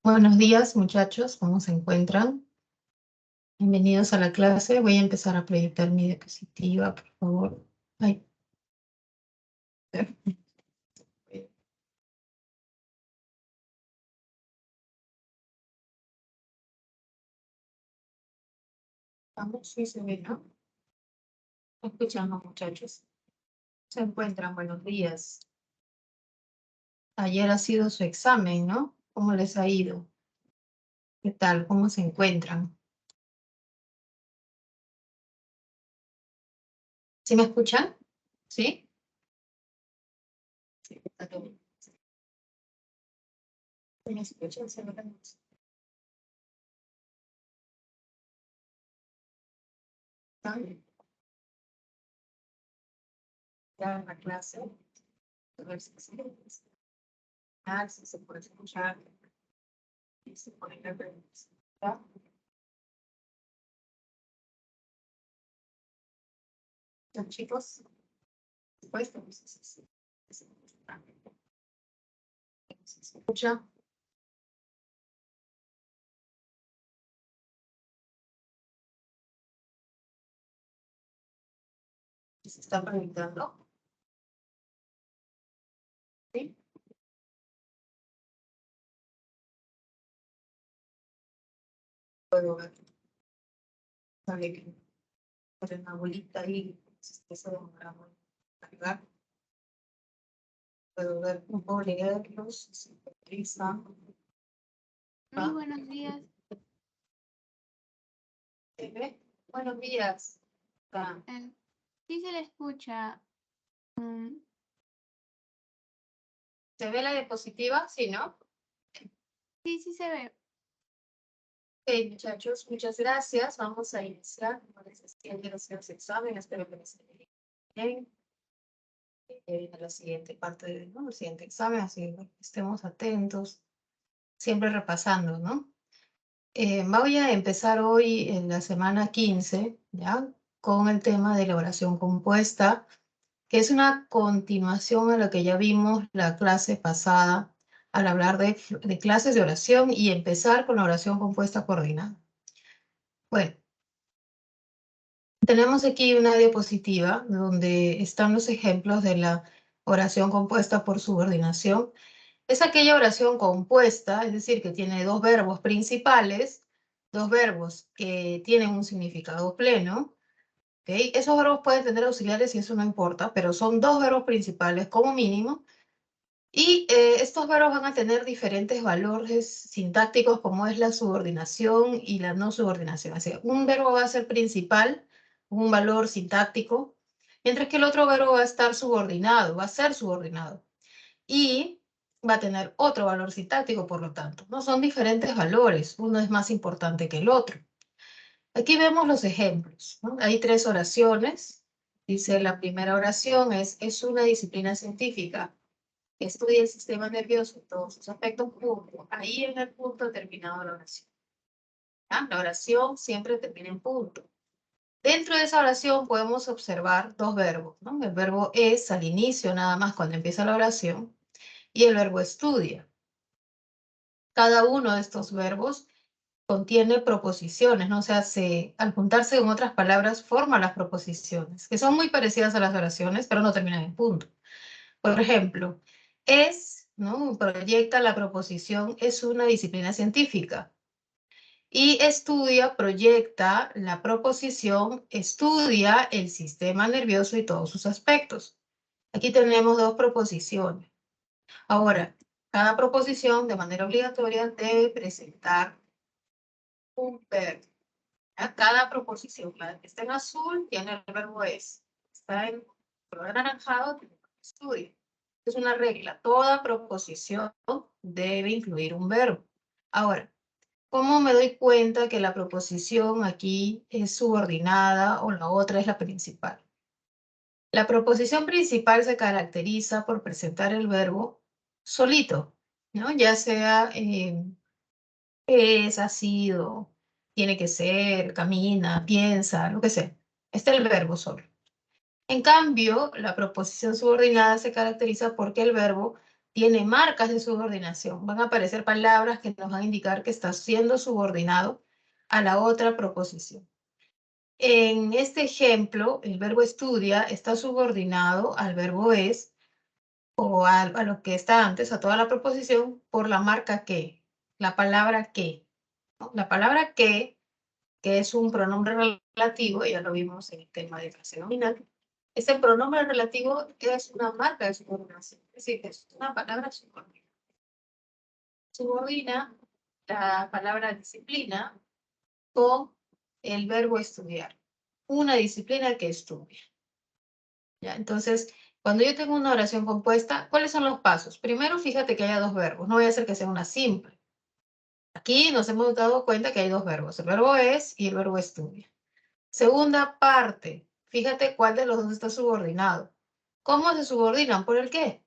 Buenos días, muchachos, ¿cómo se encuentran? Bienvenidos a la clase. Voy a empezar a proyectar mi diapositiva, por favor. Ay. Vamos, sí se ve, ¿no? ¿Me escuchan los muchachos? ¿Se encuentran? Buenos días. Ayer ha sido su examen, ¿no? ¿Cómo les ha ido? ¿Qué tal? ¿Cómo se encuentran? ¿Sí me escuchan? ¿Sí? Sí, está todo bien. ¿Sí me escuchan? ¿Se me ven? ¿Están bien? Ya en la clase. A ver si se si se puede escuchar. Y se puede ver. ¿Ya? ¿Ya, chicos? Después, ¿se escucha? ¿Se está proyectando? ¿Sí? Puedo ver. Sale que hay una bolita ahí. Se demora en cargar. Puedo ver, no puedo leerlos. Se utiliza. Muy buenos días. ¿Se ve? Buenos días. Ah, Sí se le escucha. ¿se ve la diapositiva? Sí, ¿no? Sí, sí se ve. Ok, muchachos, muchas gracias. Vamos a iniciar. Como les decía, ya los exámenes. Espero que les esté bien. Viene la siguiente parte del, ¿no? El siguiente examen, así que estemos atentos, siempre repasando, ¿no? Voy a empezar hoy en la semana 15, ¿ya? Con el tema de la oración compuesta, que es una continuación a lo que ya vimos la clase pasada al hablar de clases de oración y empezar con la oración compuesta coordinada. Bueno, tenemos aquí una diapositiva donde están los ejemplos de la oración compuesta por subordinación. Es aquella oración compuesta, es decir, que tiene dos verbos principales, dos verbos que tienen un significado pleno. ¿Ok? Esos verbos pueden tener auxiliares y eso no importa, pero son dos verbos principales como mínimo. Y estos verbos van a tener diferentes valores sintácticos como es la subordinación y la no subordinación. Así que un verbo va a ser principal, un valor sintáctico, mientras que el otro verbo va a estar subordinado, va a ser subordinado. Y va a tener otro valor sintáctico, por lo tanto. No son diferentes valores, uno es más importante que el otro. Aquí vemos los ejemplos, ¿no? Hay tres oraciones. Dice la primera oración es una disciplina científica que estudia el sistema nervioso y todos sus aspectos, punto. Ahí en el punto ha terminado la oración. ¿Ya? La oración siempre termina en punto. Dentro de esa oración podemos observar dos verbos, ¿no? El verbo es al inicio, nada más cuando empieza la oración, y el verbo estudia. Cada uno de estos verbos contiene proposiciones, ¿no? O sea, al juntarse con otras palabras forma las proposiciones, que son muy parecidas a las oraciones, pero no terminan en punto. Por ejemplo, ¿no? Proyecta la proposición, es una disciplina científica. Y estudia, proyecta la proposición, estudia el sistema nervioso y todos sus aspectos. Aquí tenemos dos proposiciones. Ahora, cada proposición de manera obligatoria debe presentar un verbo. Cada proposición, la que está en azul, tiene el verbo es. Está en color anaranjado, tiene el verbo estudio. Es una regla. Toda proposición debe incluir un verbo. Ahora, ¿cómo me doy cuenta que la proposición aquí es subordinada o la otra es la principal? La proposición principal se caracteriza por presentar el verbo solito, ¿no? Ya sea es, ha sido, tiene que ser, camina, piensa, lo que sea. Este es el verbo solo. En cambio, la proposición subordinada se caracteriza porque el verbo tiene marcas de subordinación. Van a aparecer palabras que nos van a indicar que está siendo subordinado a la otra proposición. En este ejemplo, el verbo estudia está subordinado al verbo es o a lo que está antes, a toda la proposición, por la marca que, la palabra que. ¿No? La palabra que es un pronombre relativo, ya lo vimos en el tema de frase nominal. Ese pronombre relativo es una marca de subordinación, es decir, es una palabra subordinada. Subordina la palabra disciplina con el verbo estudiar. Una disciplina que estudia. ¿Ya? Entonces, cuando yo tengo una oración compuesta, ¿cuáles son los pasos? Primero, fíjate que haya dos verbos. No voy a hacer que sea una simple. Aquí nos hemos dado cuenta que hay dos verbos. El verbo es y el verbo estudia. Segunda parte, fíjate cuál de los dos está subordinado. ¿Cómo se subordinan? ¿Por el qué?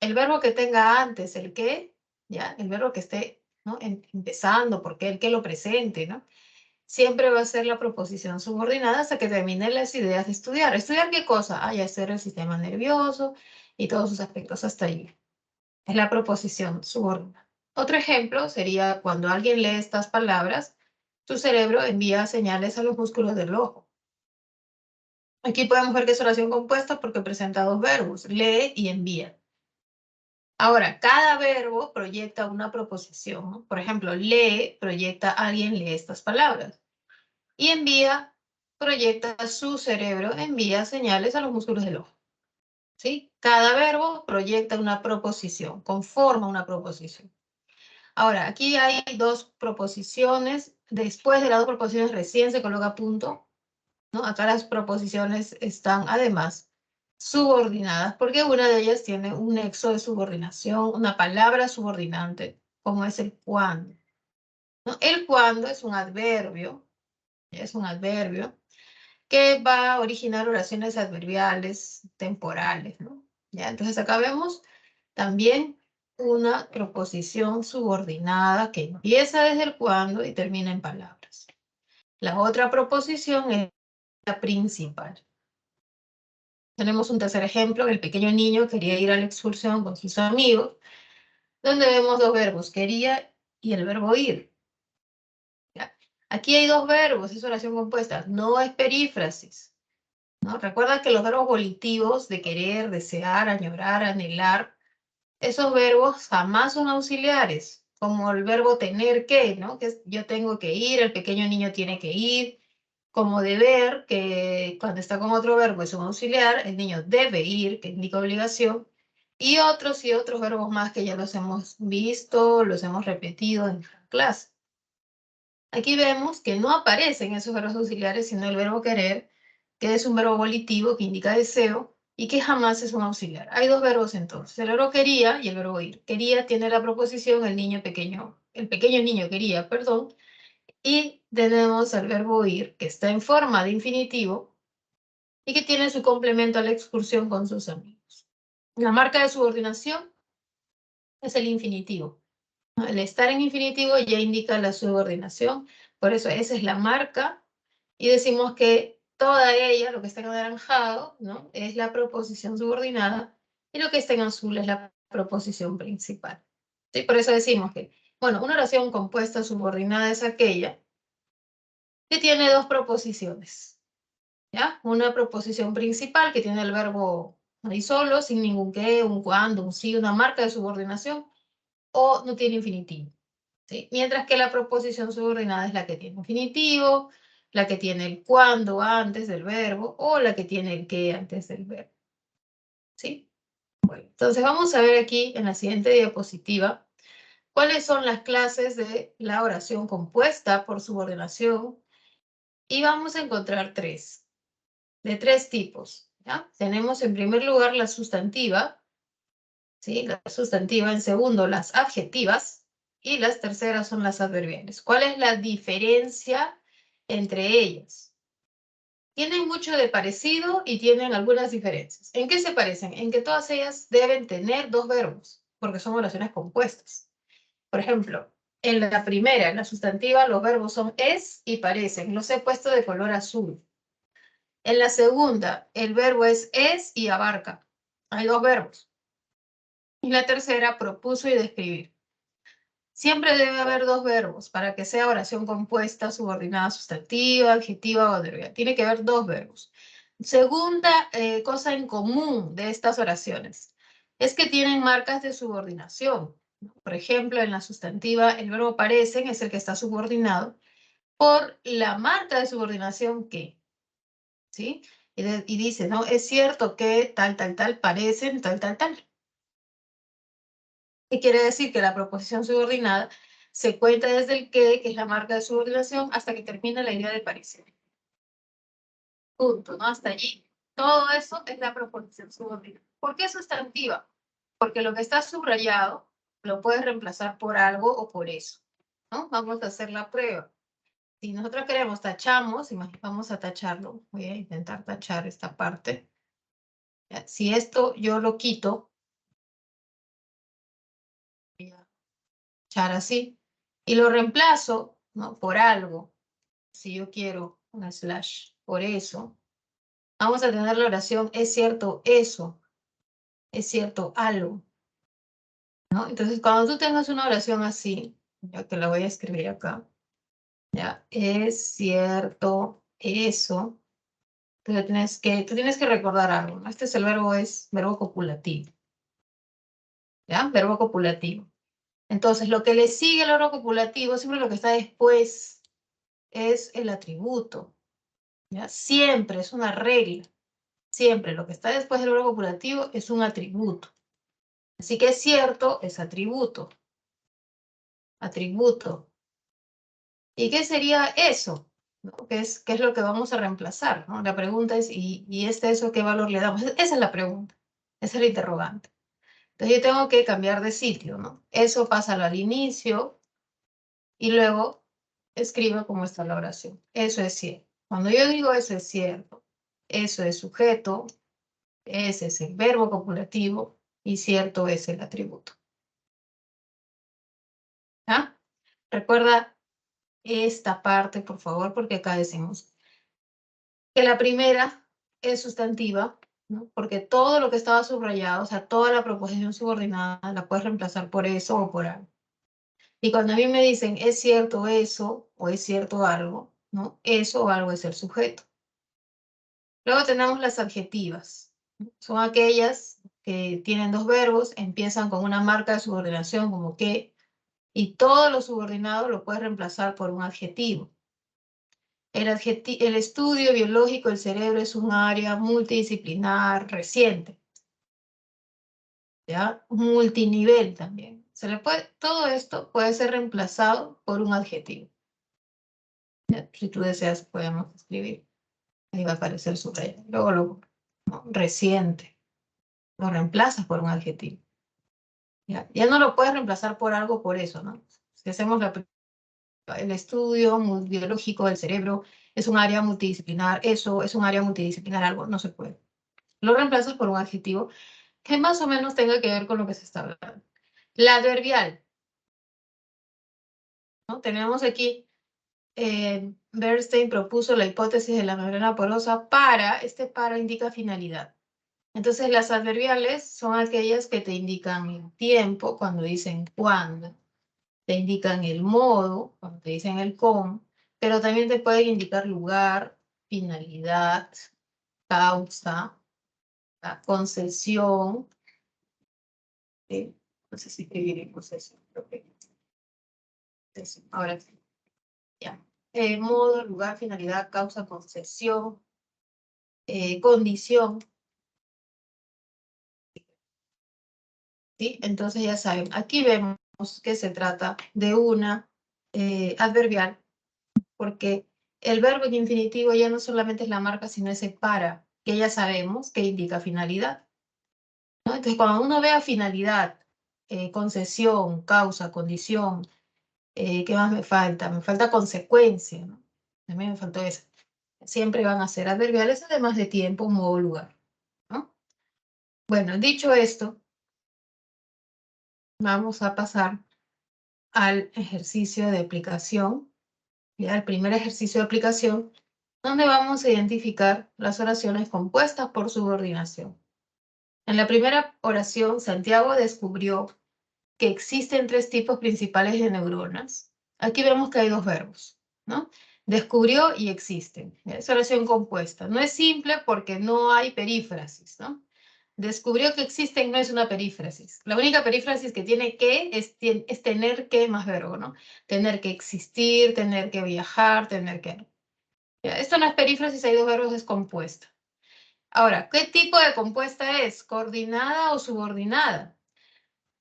El verbo que tenga antes el qué, ¿ya? El verbo que esté, ¿no? Empezando, porque el que lo presente, ¿no? Siempre va a ser la proposición subordinada hasta que termine las ideas de estudiar. ¿Estudiar qué cosa? Ah, ya ser el sistema nervioso y todos sus aspectos hasta ahí. Es la proposición subordinada. Otro ejemplo sería cuando alguien lee estas palabras, tu cerebro envía señales a los músculos del ojo. Aquí podemos ver que es oración compuesta porque presenta dos verbos, lee y envía. Ahora, cada verbo proyecta una proposición, ¿no? Por ejemplo, lee, proyecta alguien lee estas palabras. Y envía, proyecta su cerebro, envía señales a los músculos del ojo. ¿Sí? Cada verbo proyecta una proposición, conforma una proposición. Ahora, aquí hay dos proposiciones. Después de las dos proposiciones recién se coloca punto, ¿no? Acá las proposiciones están además subordinadas porque una de ellas tiene un nexo de subordinación, una palabra subordinante, como es el cuando, ¿no? El cuando es un adverbio que va a originar oraciones adverbiales temporales, ¿no? ¿Ya? Entonces acá vemos también una proposición subordinada que empieza desde el cuando y termina en palabras. La otra proposición es la principal. Tenemos un tercer ejemplo, el pequeño niño quería ir a la excursión con sus amigos, donde vemos dos verbos, quería y el verbo ir. ¿Ya? Aquí hay dos verbos, es oración compuesta, no es perífrasis, ¿no? Recuerda que los verbos volitivos de querer, desear, añorar, anhelar, esos verbos jamás son auxiliares, como el verbo tener que, ¿no? Que es yo tengo que ir, el pequeño niño tiene que ir, como deber, que cuando está con otro verbo es un auxiliar, el niño debe ir, que indica obligación, y otros verbos más que ya los hemos visto, los hemos repetido en clase. Aquí vemos que no aparecen esos verbos auxiliares, sino el verbo querer, que es un verbo volitivo que indica deseo y que jamás es un auxiliar. Hay dos verbos entonces, el verbo quería y el verbo ir. Quería tiene la proposición el pequeño niño quería, perdón, y tenemos el verbo ir, que está en forma de infinitivo y que tiene su complemento a la excursión con sus amigos. La marca de subordinación es el infinitivo. El estar en infinitivo ya indica la subordinación, por eso esa es la marca, y decimos que toda ella, lo que está en anaranjado, ¿no? Es la proposición subordinada, y lo que está en azul es la proposición principal. ¿Sí? Por eso decimos que, bueno, una oración compuesta subordinada es aquella que tiene dos proposiciones, ¿ya? Una proposición principal que tiene el verbo ahí solo, sin ningún qué, un cuando, un sí, una marca de subordinación, o no tiene infinitivo. ¿Sí? Mientras que la proposición subordinada es la que tiene infinitivo, la que tiene el cuando antes del verbo o la que tiene el qué antes del verbo. ¿Sí? Bueno, entonces vamos a ver aquí en la siguiente diapositiva cuáles son las clases de la oración compuesta por subordinación y vamos a encontrar tres, de tres tipos. ¿Ya? Tenemos en primer lugar la sustantiva, ¿sí? La sustantiva, en segundo las adjetivas y las terceras son las adverbiales. ¿Cuál es la diferencia entre ellas? Tienen mucho de parecido y tienen algunas diferencias. ¿En qué se parecen? En que todas ellas deben tener dos verbos, porque son oraciones compuestas. Por ejemplo, en la primera, en la sustantiva, los verbos son es y parecen. Los he puesto de color azul. En la segunda, el verbo es y abarca. Hay dos verbos. Y la tercera, propuso y describir. Siempre debe haber dos verbos para que sea oración compuesta, subordinada, sustantiva, adjetiva o adverbial. Tiene que haber dos verbos. Segunda cosa en común de estas oraciones es que tienen marcas de subordinación. Por ejemplo, en la sustantiva, el verbo parecen es el que está subordinado por la marca de subordinación que, ¿sí? Y dice, ¿no? Es cierto que tal, tal, tal, parecen, tal, tal, tal. ¿Qué quiere decir? Que la proposición subordinada se cuenta desde el que es la marca de subordinación, hasta que termina la idea de parecer. Punto, ¿no? Hasta allí. Todo eso es la proposición subordinada. ¿Por qué sustantiva? Porque lo que está subrayado lo puedes reemplazar por algo o por eso, ¿no? Vamos a hacer la prueba. Si nosotros queremos, tachamos, vamos a tacharlo. Voy a intentar tachar esta parte. Ya, si esto yo lo quito, voy a tachar así, y lo reemplazo, ¿no? Por algo. Si yo quiero una slash por eso, vamos a tener la oración, es cierto eso, es cierto algo, ¿no? Entonces, cuando tú tengas una oración así, ya que la voy a escribir acá, ya, es cierto eso, tú tienes que recordar algo, ¿no? Este es verbo copulativo, ¿ya? Verbo copulativo. Entonces, lo que le sigue al verbo copulativo, siempre lo que está después es el atributo, ¿ya? Siempre es una regla. Siempre lo que está después del verbo copulativo es un atributo. Así que es cierto, es atributo. Atributo. ¿Y qué sería eso? ¿No? ¿Qué es lo que vamos a reemplazar? ¿No? La pregunta es, ¿y eso qué valor le damos? Esa es la pregunta. Esa es la interrogante. Entonces yo tengo que cambiar de sitio, ¿no? Eso pásalo al inicio y luego escribo cómo está la oración. Eso es cierto. Cuando yo digo eso es cierto, eso es sujeto, ese es el verbo copulativo y cierto es el atributo. ¿Ah? Recuerda esta parte, por favor, porque acá decimos que la primera es sustantiva, ¿no? Porque todo lo que estaba subrayado, o sea, toda la proposición subordinada, la puedes reemplazar por eso o por algo. Y cuando a mí me dicen es cierto eso o es cierto algo, ¿no? Eso o algo es el sujeto. Luego tenemos las adjetivas, ¿no? Son aquellas que tienen dos verbos, empiezan con una marca de subordinación como que, y todo lo subordinado lo puedes reemplazar por un adjetivo. El estudio biológico del cerebro es un área multidisciplinar reciente, ¿ya? Multinivel también. Todo esto puede ser reemplazado por un adjetivo. ¿Ya? Si tú deseas, podemos escribir. Ahí va a aparecer subrayado. Luego, ¿no? Reciente. Lo reemplazas por un adjetivo. ¿Ya? Ya no lo puedes reemplazar por algo por eso, ¿no? Si hacemos el estudio biológico del cerebro es un área multidisciplinar, eso es un área multidisciplinar, algo, no se puede. Lo reemplazas por un adjetivo que más o menos tenga que ver con lo que se está hablando. La adverbial, ¿no? Tenemos aquí, Bernstein propuso la hipótesis de la membrana porosa para indica finalidad. Entonces las adverbiales son aquellas que te indican el tiempo, cuando dicen cuándo, te indican el modo, cuando te dicen el cómo, pero también te pueden indicar lugar, finalidad, causa, la concesión. ¿Sí? No sé si escribir en concesión. Ahora sí, ya. Modo, lugar, finalidad, causa, concesión, condición. ¿Sí? Entonces ya saben, aquí vemos que se trata de una adverbial, porque el verbo en infinitivo ya no solamente es la marca, sino ese para, que ya sabemos que indica finalidad, ¿no? Entonces, cuando uno vea finalidad, concesión, causa, condición, ¿qué más me falta? Me falta consecuencia, ¿no? También me faltó eso. Siempre van a ser adverbiales, además de tiempo, modo, lugar, ¿no? Bueno, dicho esto, vamos a pasar al ejercicio de aplicación, ya el primer ejercicio de aplicación, donde vamos a identificar las oraciones compuestas por subordinación. En la primera oración, Santiago descubrió que existen tres tipos principales de neuronas. Aquí vemos que hay dos verbos, ¿no? Descubrió y existen. Es oración compuesta. No es simple porque no hay perífrasis, ¿no? Descubrió que existen no es una perífrasis. La única perífrasis que tiene que es tener que más verbo, ¿no? Tener que existir, tener que viajar, tener que... Ya, esto no es perífrasis, hay dos verbos, es compuesta. Ahora, ¿qué tipo de compuesta es? ¿Coordinada o subordinada?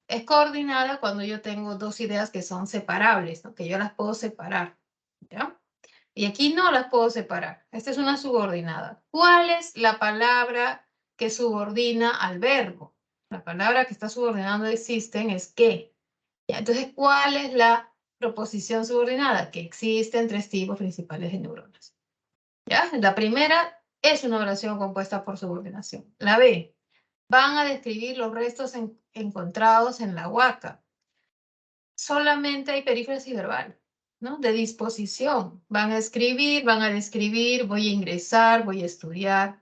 Es coordinada cuando yo tengo dos ideas que son separables, ¿no? Que yo las puedo separar, ¿ya? Y aquí no las puedo separar. Esta es una subordinada. ¿Cuál es la palabra que subordina al verbo? La palabra que está subordinando existen es que. ¿Ya? Entonces, ¿cuál es la proposición subordinada? Que existen tres tipos principales de neuronas. ¿Ya? La primera es una oración compuesta por subordinación. La B, van a describir los restos encontrados en la huaca. Solamente hay perífrasis verbal, ¿no? De disposición. Van a escribir, van a describir, voy a ingresar, voy a estudiar.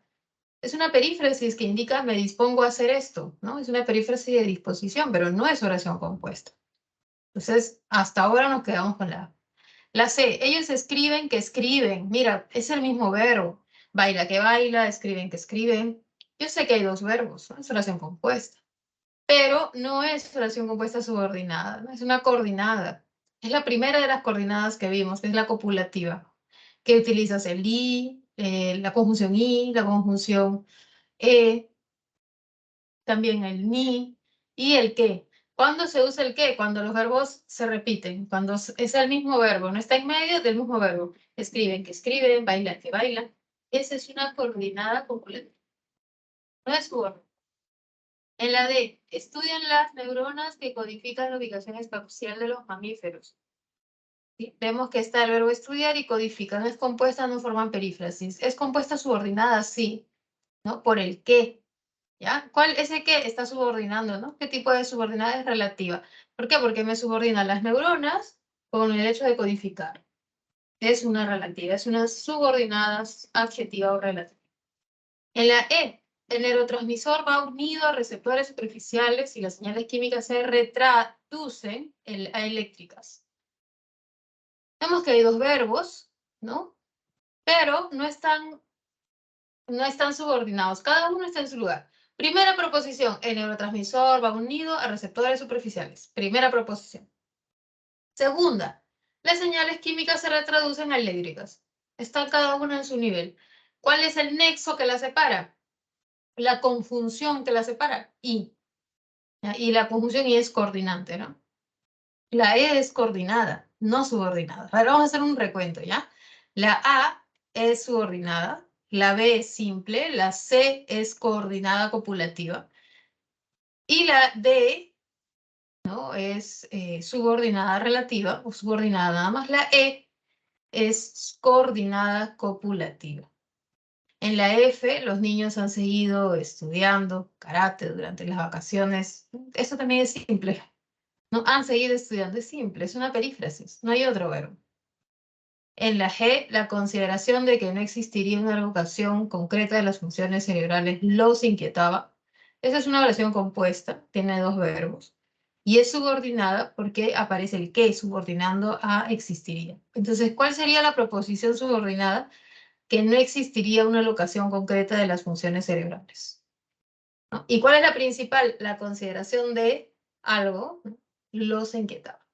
Es una perífrasis que indica me dispongo a hacer esto, ¿no? Es una perífrasis de disposición, pero no es oración compuesta. Entonces, hasta ahora nos quedamos con la C. Ellos escriben que escriben. Mira, es el mismo verbo. Baila que baila, escriben que escriben. Yo sé que hay dos verbos, ¿no? Es oración compuesta. Pero no es oración compuesta subordinada, ¿no? Es una coordinada. Es la primera de las coordinadas que vimos, que es la copulativa, que utilizas el y, la conjunción e, también el ni y el que. ¿Cuándo se usa el que? Cuando los verbos se repiten, cuando es el mismo verbo, no está en medio del mismo verbo. Escriben que escriben, bailan que bailan. Esa es una coordinada copulativa. No es subordinada. En la D, estudian las neuronas que codifican la ubicación espacial de los mamíferos. ¿Sí? Vemos que está el verbo estudiar y codifican. Es compuesta, no forman perífrasis. Es compuesta subordinada, sí, ¿no? Por el qué, ¿ya? ¿Cuál es el que está subordinando, ¿no? ¿Qué tipo de subordinada es relativa? ¿Por qué? Porque me subordinan las neuronas con el hecho de codificar. Es una relativa, es una subordinada adjetiva o relativa. En la E, el neurotransmisor va unido a receptores superficiales y las señales químicas se retraducen a eléctricas. Vemos que hay dos verbos, ¿no? Pero no están subordinados, cada uno está en su lugar. Primera proposición, el neurotransmisor va unido a receptores superficiales. Primera proposición. Segunda, las señales químicas se retraducen a eléctricas. Está cada uno en su nivel. ¿Cuál es el nexo que las separa? La conjunción que las separa, y. ¿Ya? Y la conjunción y es coordinante, ¿no? La E es coordinada, no subordinada. A ver, vamos a hacer un recuento, ¿ya? La A es subordinada, la B es simple, la C es coordinada copulativa y la D, ¿no? Es subordinada relativa o subordinada nada más. La E es coordinada copulativa. En la F, los niños han seguido estudiando karate durante las vacaciones. Eso también es simple. No han seguido estudiando, es simple, es una perífrasis, no hay otro verbo. En la G, la consideración de que no existiría una revocación concreta de las funciones cerebrales los inquietaba. Esa es una oración compuesta, tiene dos verbos. Y es subordinada porque aparece el que subordinando a existiría. Entonces, ¿cuál sería la proposición subordinada? Que no existiría una locación concreta de las funciones cerebrales, ¿no? ¿Y cuál es la principal? La consideración de algo, ¿no? Los inquietaba.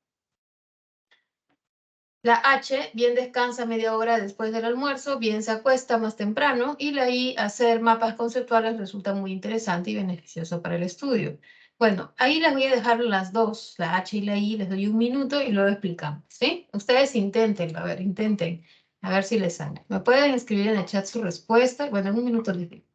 La H, bien descansa media hora después del almuerzo, bien se acuesta más temprano, y la I, hacer mapas conceptuales resulta muy interesante y beneficioso para el estudio. Bueno, ahí les voy a dejar las dos, la H y la I, les doy un minuto y luego explicamos, ¿sí? Ustedes intenten, a ver si les sale. Me pueden escribir en el chat su respuesta, bueno, en un minuto les digo.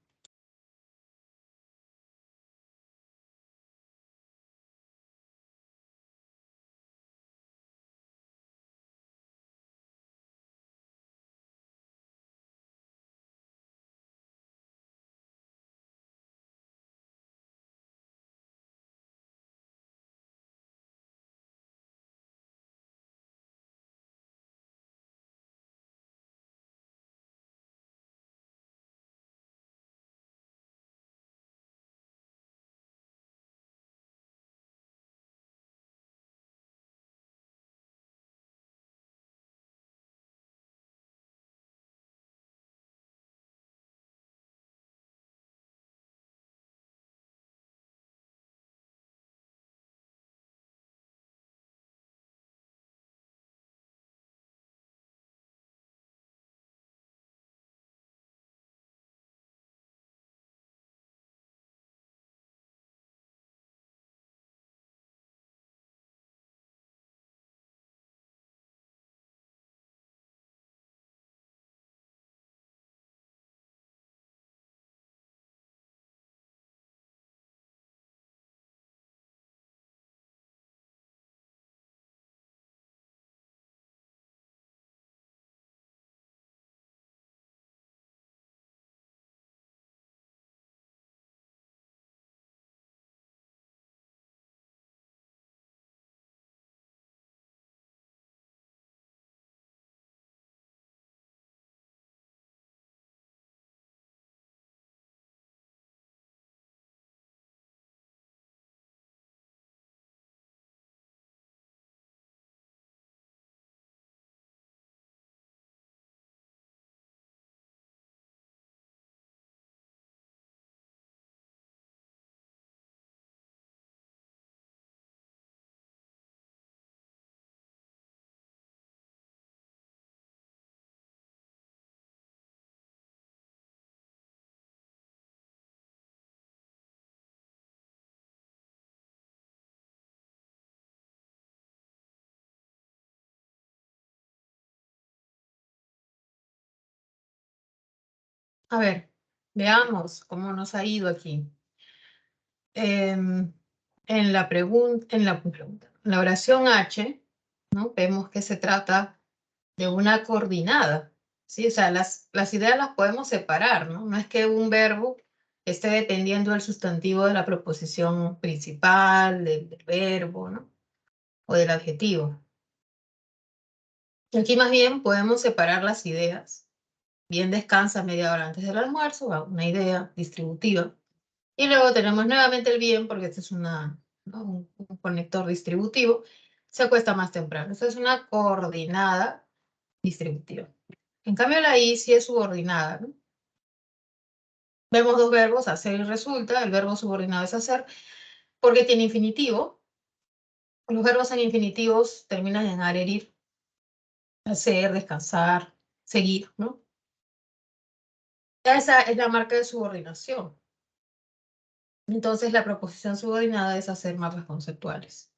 A ver, veamos cómo nos ha ido aquí. En la en la oración H, ¿no? Vemos que se trata de una coordinada, ¿sí? O sea, las ideas las podemos separar, ¿no? No es que un verbo esté dependiendo del sustantivo de la proposición principal, del verbo, ¿no? O del adjetivo. Aquí más bien podemos separar las ideas. Bien descansa media hora antes del almuerzo, va una idea distributiva. Y luego tenemos nuevamente el bien, porque este es ¿no? un conector distributivo, se acuesta más temprano. Esto es una coordinada distributiva. En cambio, la I sí es subordinada, ¿no? Vemos dos verbos, hacer y resulta. El verbo subordinado es hacer, porque tiene infinitivo. Los verbos en infinitivos terminan en ir, hacer, descansar, seguir, ¿no? Esa es la marca de subordinación. Entonces, la proposición subordinada es hacer mapas conceptuales.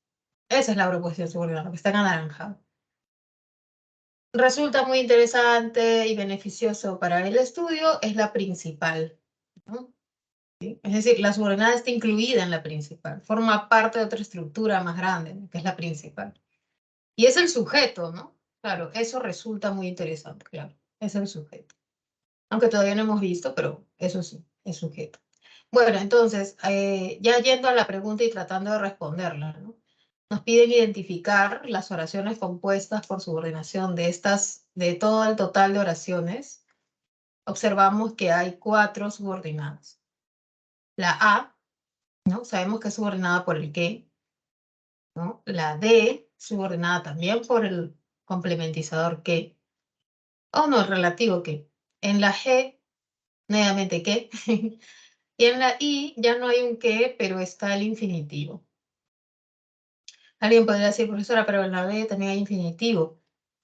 Esa es la proposición subordinada, que está en anaranjado. Resulta muy interesante y beneficioso para el estudio, es la principal, ¿no? ¿Sí? Es decir, la subordinada está incluida en la principal, forma parte de otra estructura más grande, ¿no? Que es la principal. Y es el sujeto, ¿no? Claro, eso resulta muy interesante, claro, es el sujeto. Aunque todavía no hemos visto, pero eso sí, es sujeto. Bueno, entonces, ya yendo a la pregunta y tratando de responderla, ¿no? Nos piden identificar las oraciones compuestas por subordinación de todo el total de oraciones. Observamos que hay 4 subordinadas. La A, ¿no? Sabemos que es subordinada por el que, ¿no? La D, subordinada también por el complementizador que, o no, el relativo que. En la G, nuevamente que. Y en la I ya no hay un que, pero está el infinitivo. Alguien podría decir, profesora, pero en la B también hay infinitivo.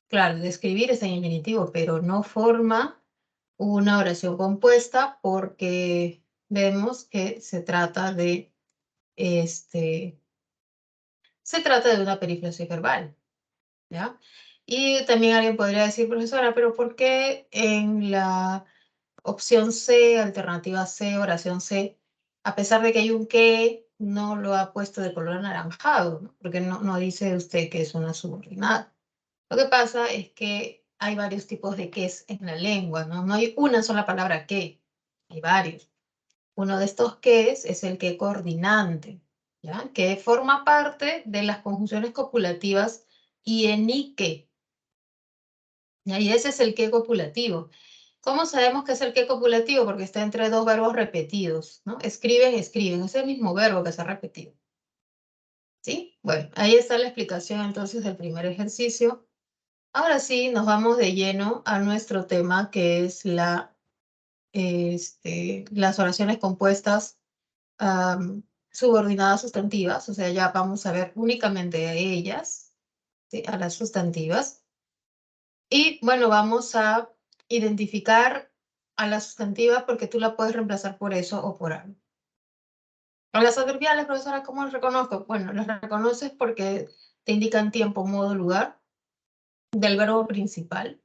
Claro, de escribir está en infinitivo, pero no forma una oración compuesta porque vemos que se trata de una perífrasis verbal, ¿ya? Y también alguien podría decir, profesora, pero ¿por qué en la opción C, alternativa C, oración C, a pesar de que hay un que, no lo ha puesto de color anaranjado, ¿no? Porque no dice usted que es una subordinada? Lo que pasa es que hay varios tipos de ques en la lengua, ¿no? No hay una sola palabra que, hay varios. Uno de estos ques es el que coordinante, ¿ya? Que forma parte de las conjunciones copulativas y en y que. Y ese es el que copulativo. ¿Cómo sabemos que es el que copulativo? Porque está entre dos verbos repetidos, ¿no? Escriben, escriben. Es el mismo verbo que se ha repetido. ¿Sí? Bueno, ahí está la explicación entonces del primer ejercicio. Ahora sí, nos vamos de lleno a nuestro tema, que es las oraciones compuestas subordinadas sustantivas. O sea, ya vamos a ver únicamente a ellas, ¿sí? A las sustantivas. Y bueno, vamos a identificar a la sustantiva porque tú la puedes reemplazar por eso o por algo. A las adverbiales, profesora, ¿cómo las reconozco? Bueno, las reconoces porque te indican tiempo, modo, lugar del verbo principal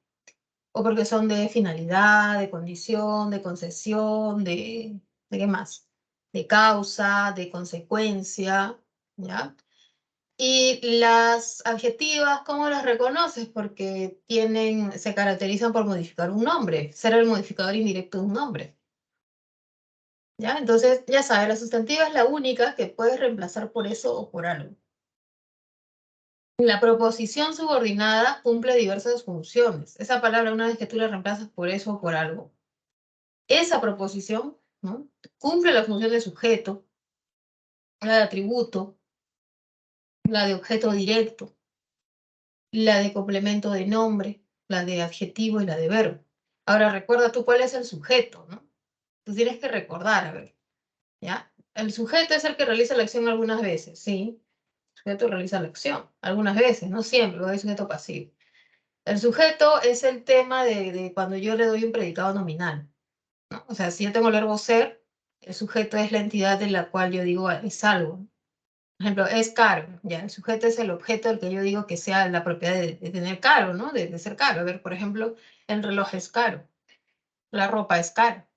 o porque son de finalidad, de condición, de concesión, ¿de qué más? De causa, de consecuencia, ¿ya? Y las adjetivas, ¿cómo las reconoces? Porque se caracterizan por modificar un nombre, ser el modificador indirecto de un nombre. ¿Ya? Entonces, ya sabes, la sustantiva es la única que puedes reemplazar por eso o por algo. La proposición subordinada cumple diversas funciones. Esa palabra, una vez que tú la reemplazas por eso o por algo, esa proposición, ¿no? Cumple la función de sujeto, la de atributo, la de objeto directo, la de complemento de nombre, la de adjetivo y la de verbo. Ahora recuerda tú cuál es el sujeto, ¿no? Tú tienes que recordar, a ver, ¿ya? El sujeto es el que realiza la acción algunas veces, ¿sí? El sujeto realiza la acción algunas veces, no siempre, hay sujeto pasivo. El sujeto es el tema de cuando yo le doy un predicado nominal, ¿no? O sea, si yo tengo el verbo ser, el sujeto es la entidad de la cual yo digo es algo, ¿no? Por ejemplo, es caro, ya, el sujeto es el objeto del que yo digo que sea la propiedad de tener caro, ¿no? De ser caro. A ver, por ejemplo, el reloj es caro, la ropa es cara,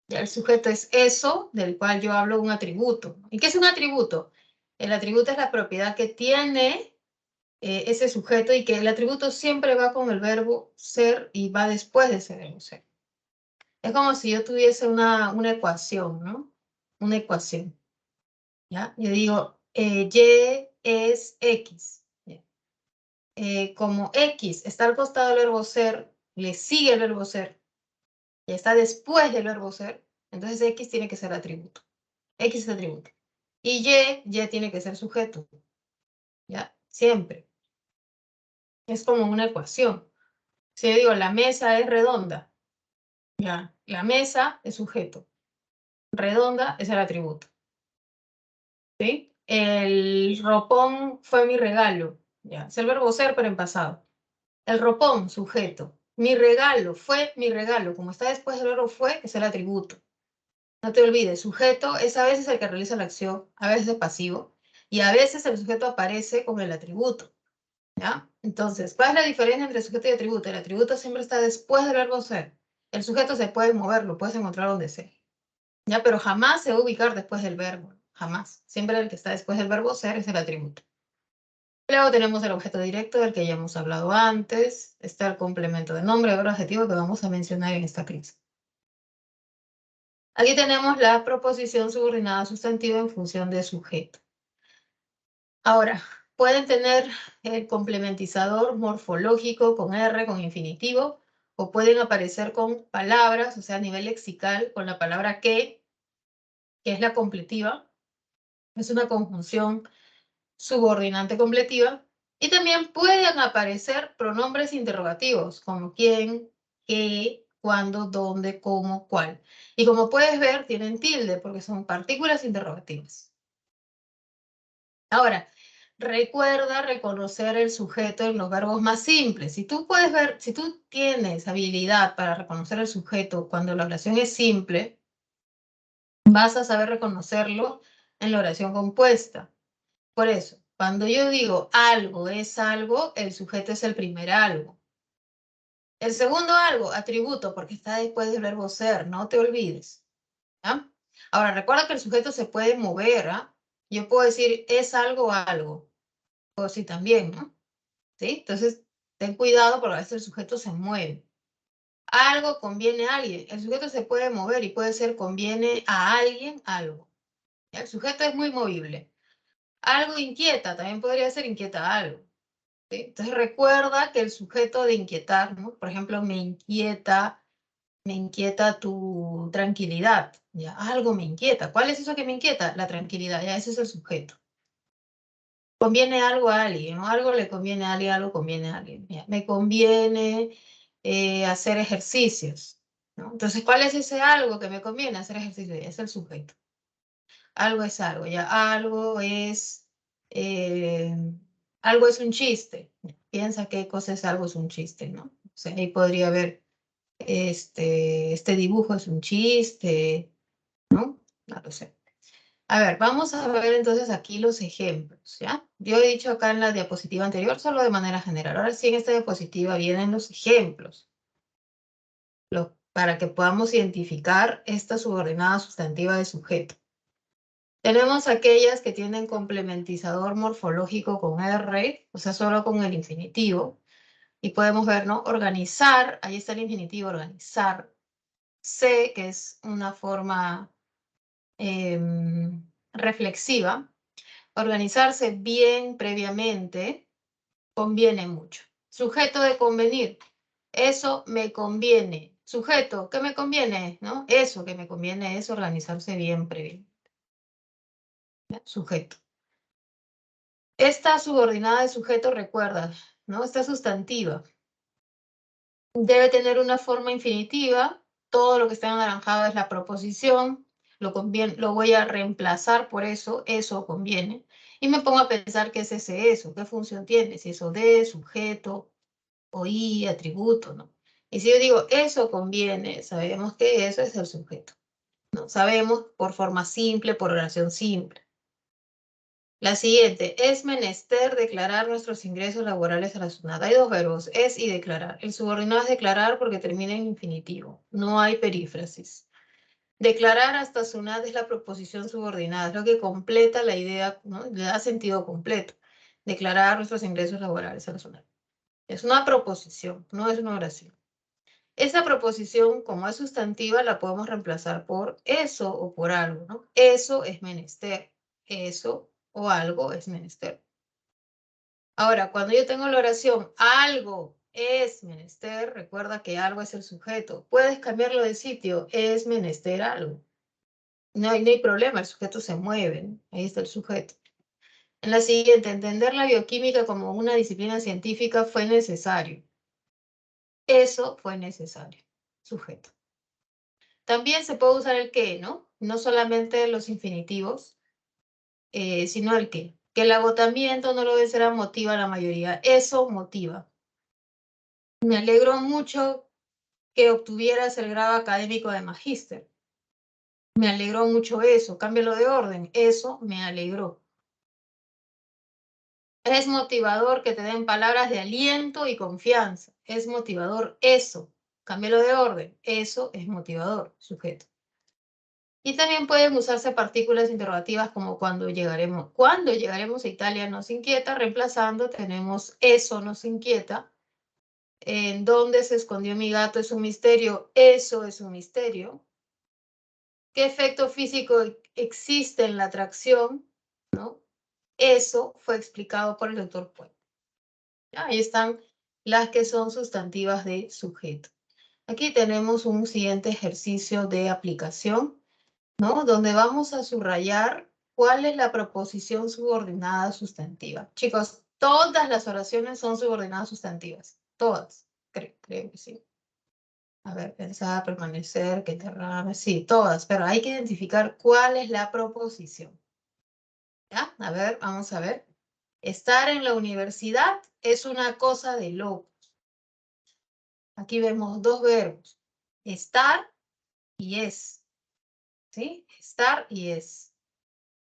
Ya el sujeto es eso del cual yo hablo un atributo. ¿Y qué es un atributo? El atributo es la propiedad que tiene ese sujeto y que el atributo siempre va con el verbo ser y va después de ese verbo ser. Es como si yo tuviese una ecuación, ¿no? Una ecuación, ¿ya? Yo digo, Y es X. ¿Ya? Como X está al costado del verbo ser, le sigue el verbo ser, y está después del verbo ser, entonces X tiene que ser atributo. X es atributo. Y Y tiene que ser sujeto, ¿ya? Siempre. Es como una ecuación. Si yo digo, la mesa es redonda, ¿ya? La mesa es sujeto. Redonda es el atributo, ¿sí? El ropón fue mi regalo, ¿ya? Es el verbo ser, pero en pasado. El ropón, sujeto. Mi regalo fue mi regalo. Como está después del verbo fue, es el atributo. No te olvides, sujeto es a veces el que realiza la acción, a veces es pasivo, y a veces el sujeto aparece con el atributo, ¿ya? Entonces, ¿cuál es la diferencia entre sujeto y atributo? El atributo siempre está después del verbo ser. El sujeto se puede mover, lo puedes encontrar donde sea, ¿ya? Pero jamás se va a ubicar después del verbo, jamás. Siempre el que está después del verbo ser es el atributo. Luego tenemos el objeto directo del que ya hemos hablado antes. Está el complemento de nombre, verbo, adjetivo que vamos a mencionar en esta clase. Aquí tenemos la proposición subordinada sustantiva en función de sujeto. Ahora, pueden tener el complementizador morfológico con R, con infinitivo, o pueden aparecer con palabras, o sea, a nivel lexical, con la palabra que es la completiva. Es una conjunción subordinante completiva. Y también pueden aparecer pronombres interrogativos, como quién, qué, cuándo, dónde, cómo, cuál. Y como puedes ver, tienen tilde, porque son partículas interrogativas. Ahora, recuerda reconocer el sujeto en los verbos más simples. Si tú puedes ver, si tú tienes habilidad para reconocer el sujeto cuando la oración es simple, vas a saber reconocerlo en la oración compuesta. Por eso, cuando yo digo algo es algo, el sujeto es el primer algo. El segundo algo, atributo, porque está después del verbo ser, no te olvides. ¿Ya? Ahora, recuerda que el sujeto se puede mover, ¿ah? Yo puedo decir es algo algo, o sí también, ¿no? ¿Sí? Entonces, ten cuidado porque a veces el sujeto se mueve. Algo conviene a alguien. El sujeto se puede mover y puede ser conviene a alguien algo. ¿Ya? El sujeto es muy movible. Algo inquieta, también podría ser inquieta a algo. ¿Sí? Entonces recuerda que el sujeto de inquietar, ¿no? Por ejemplo, me inquieta tu tranquilidad. Ya, algo me inquieta. ¿Cuál es eso que me inquieta? La tranquilidad. Ya, ese es el sujeto. Conviene algo a alguien, ¿no? Algo le conviene a alguien, algo conviene a alguien. Ya, me conviene hacer ejercicios, ¿no? Entonces, ¿cuál es ese algo que me conviene hacer ejercicio? Es el sujeto. Algo es algo, ya. Eh, algo es un chiste. Piensa qué cosa es algo, es un chiste, ¿no? O sea, ahí podría haber, este dibujo es un chiste, ¿no? No lo sé. A ver, vamos a ver entonces aquí los ejemplos, ¿ya? Yo he dicho acá en la diapositiva anterior solo de manera general. Ahora sí en esta diapositiva vienen los ejemplos, para que podamos identificar esta subordinada sustantiva de sujeto. Tenemos aquellas que tienen complementizador morfológico con R, o sea, solo con el infinitivo. Y podemos ver, ¿no? Organizar, ahí está el infinitivo, organizar. C, que es una forma reflexiva. Organizarse bien previamente conviene mucho. Sujeto de convenir. Eso me conviene. Sujeto, ¿qué me conviene? ¿No? Eso que me conviene es organizarse bien previamente. ¿Ya? Sujeto. Esta subordinada de sujeto, recuerda, ¿no? Esta sustantiva debe tener una forma infinitiva. Todo lo que está anaranjado es la proposición. Lo voy a reemplazar por eso conviene. Y me pongo a pensar qué es ese eso, qué función tiene, si eso de, sujeto, o y, atributo, ¿no? Y si yo digo eso conviene, sabemos que eso es el sujeto, ¿no? Sabemos por forma simple, por oración simple. La siguiente, es menester declarar nuestros ingresos laborales a la SUNAT. Hay dos verbos, es y declarar. El subordinado es declarar porque termina en infinitivo. No hay perífrasis. Declarar hasta SUNAT es la proposición subordinada, es lo que completa la idea, ¿no? Le da sentido completo. Declarar nuestros ingresos laborales a la SUNAT. Es una proposición, no es una oración. Esa proposición, como es sustantiva, la podemos reemplazar por eso o por algo, ¿no? Eso es menester. Eso o algo es menester. Ahora, cuando yo tengo la oración, algo es menester, recuerda que algo es el sujeto. Puedes cambiarlo de sitio, es menester algo. No hay problema, el sujeto se mueve, ¿no? Ahí está el sujeto. En la siguiente, entender la bioquímica como una disciplina científica fue necesario. Eso fue necesario, sujeto. También se puede usar el qué, ¿no? No solamente los infinitivos, sino el qué. Que el agotamiento no lo vencerá motiva a la mayoría. Eso motiva. Me alegro mucho que obtuvieras el grado académico de magíster. Me alegró mucho eso. Cámbialo de orden. Eso me alegró. Es motivador que te den palabras de aliento y confianza. Es motivador eso. Cámbialo de orden. Eso es motivador, sujeto. Y también pueden usarse partículas interrogativas como cuando llegaremos. Cuando llegaremos a Italia nos inquieta. Reemplazando tenemos eso nos inquieta. ¿En dónde se escondió mi gato? Es un misterio. Eso es un misterio. ¿Qué efecto físico existe en la atracción? ¿No? Eso fue explicado por el doctor Puente. Ahí están las que son sustantivas de sujeto. Aquí tenemos un siguiente ejercicio de aplicación, ¿no? Donde vamos a subrayar cuál es la proposición subordinada sustantiva. Chicos, todas las oraciones son subordinadas sustantivas. Todas. Creo que sí. A ver, pensar, permanecer, que derrame. Sí, todas, pero hay que identificar cuál es la proposición. ¿Ya? A ver, vamos a ver. Estar en la universidad es una cosa de locos. Aquí vemos dos verbos. Estar y es. ¿Sí? Estar y es.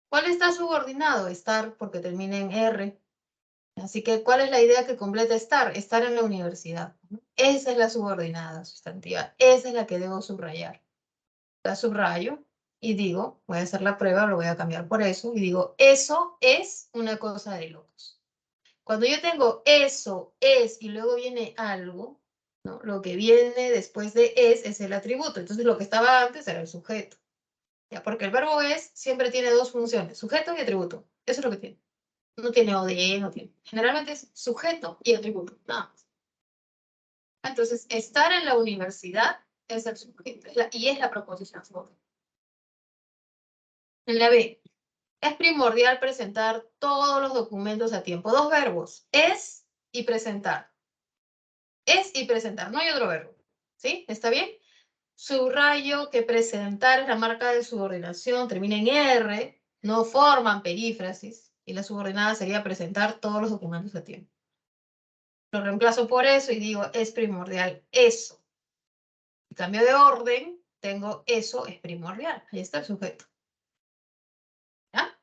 ¿Cuál está subordinado? Estar porque termina en R. Así que, ¿cuál es la idea que completa estar? Estar en la universidad. Esa es la subordinada sustantiva. Esa es la que debo subrayar. La subrayo y digo, voy a hacer la prueba, lo voy a cambiar por eso, y digo, eso es una cosa de locos. Cuando yo tengo eso, es, y luego viene algo, ¿no? Lo que viene después de es el atributo. Entonces, lo que estaba antes era el sujeto. ¿Ya? Porque el verbo es siempre tiene dos funciones, sujeto y atributo. Eso es lo que tiene. No tiene ODE, no tiene. Generalmente es sujeto y atributo, nada más. Entonces, estar en la universidad es el sujeto y es la proposición. En la B, es primordial presentar todos los documentos a tiempo. Dos verbos, es y presentar. Es y presentar, no hay otro verbo. ¿Sí? ¿Está bien? Subrayo que presentar es la marca de subordinación, termina en R, no forman perífrasis, y la subordinada sería presentar todos los documentos a tiempo. Lo reemplazo por eso y digo, es primordial eso. En cambio de orden, tengo eso es primordial. Ahí está el sujeto. ¿Ya?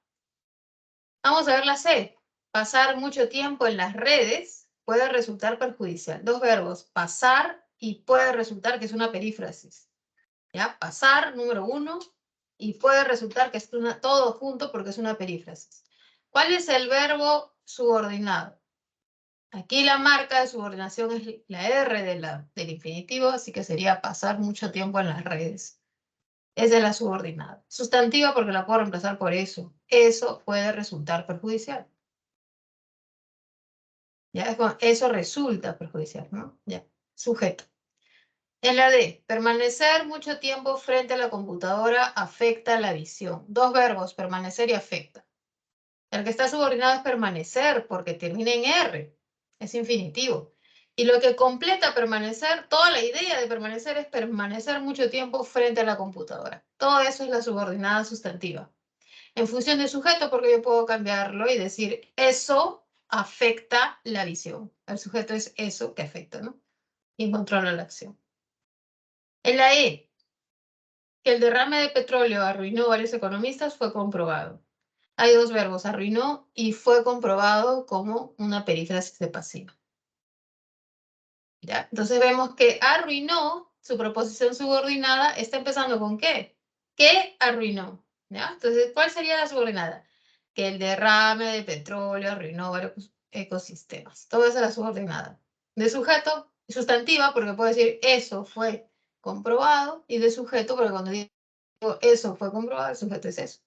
Vamos a ver la C. Pasar mucho tiempo en las redes puede resultar perjudicial. Dos verbos, pasar y puede resultar que es una perífrasis. ¿Ya? Pasar, número uno, y puede resultar que es todo junto porque es una perífrasis. ¿Cuál es el verbo subordinado? Aquí la marca de subordinación es la R del infinitivo, así que sería pasar mucho tiempo en las redes. Esa es la subordinada. Sustantiva porque la puedo reemplazar por eso. Eso puede resultar perjudicial. ¿Ya? Eso resulta perjudicial, ¿no? Ya. Sujeto. En la D, permanecer mucho tiempo frente a la computadora afecta la visión. Dos verbos, permanecer y afecta. El que está subordinado es permanecer porque termina en R. Es infinitivo. Y lo que completa permanecer, toda la idea de permanecer es permanecer mucho tiempo frente a la computadora. Todo eso es la subordinada sustantiva. En función del sujeto, porque yo puedo cambiarlo y decir, eso afecta la visión. El sujeto es eso que afecta, ¿no? Y controla la acción. En la E, que el derrame de petróleo arruinó a varios economistas fue comprobado. Hay dos verbos, arruinó y fue comprobado como una perífrasis de pasivo. ¿Ya? Entonces vemos que arruinó, su proposición subordinada, está empezando ¿con qué? ¿Qué arruinó? ¿Ya? Entonces, ¿cuál sería la subordinada? Que el derrame de petróleo arruinó varios ecosistemas. Todo eso es la subordinada. De sujeto, sustantiva, porque puedo decir eso fue comprobado, y de sujeto, porque cuando digo eso fue comprobado, el sujeto es eso.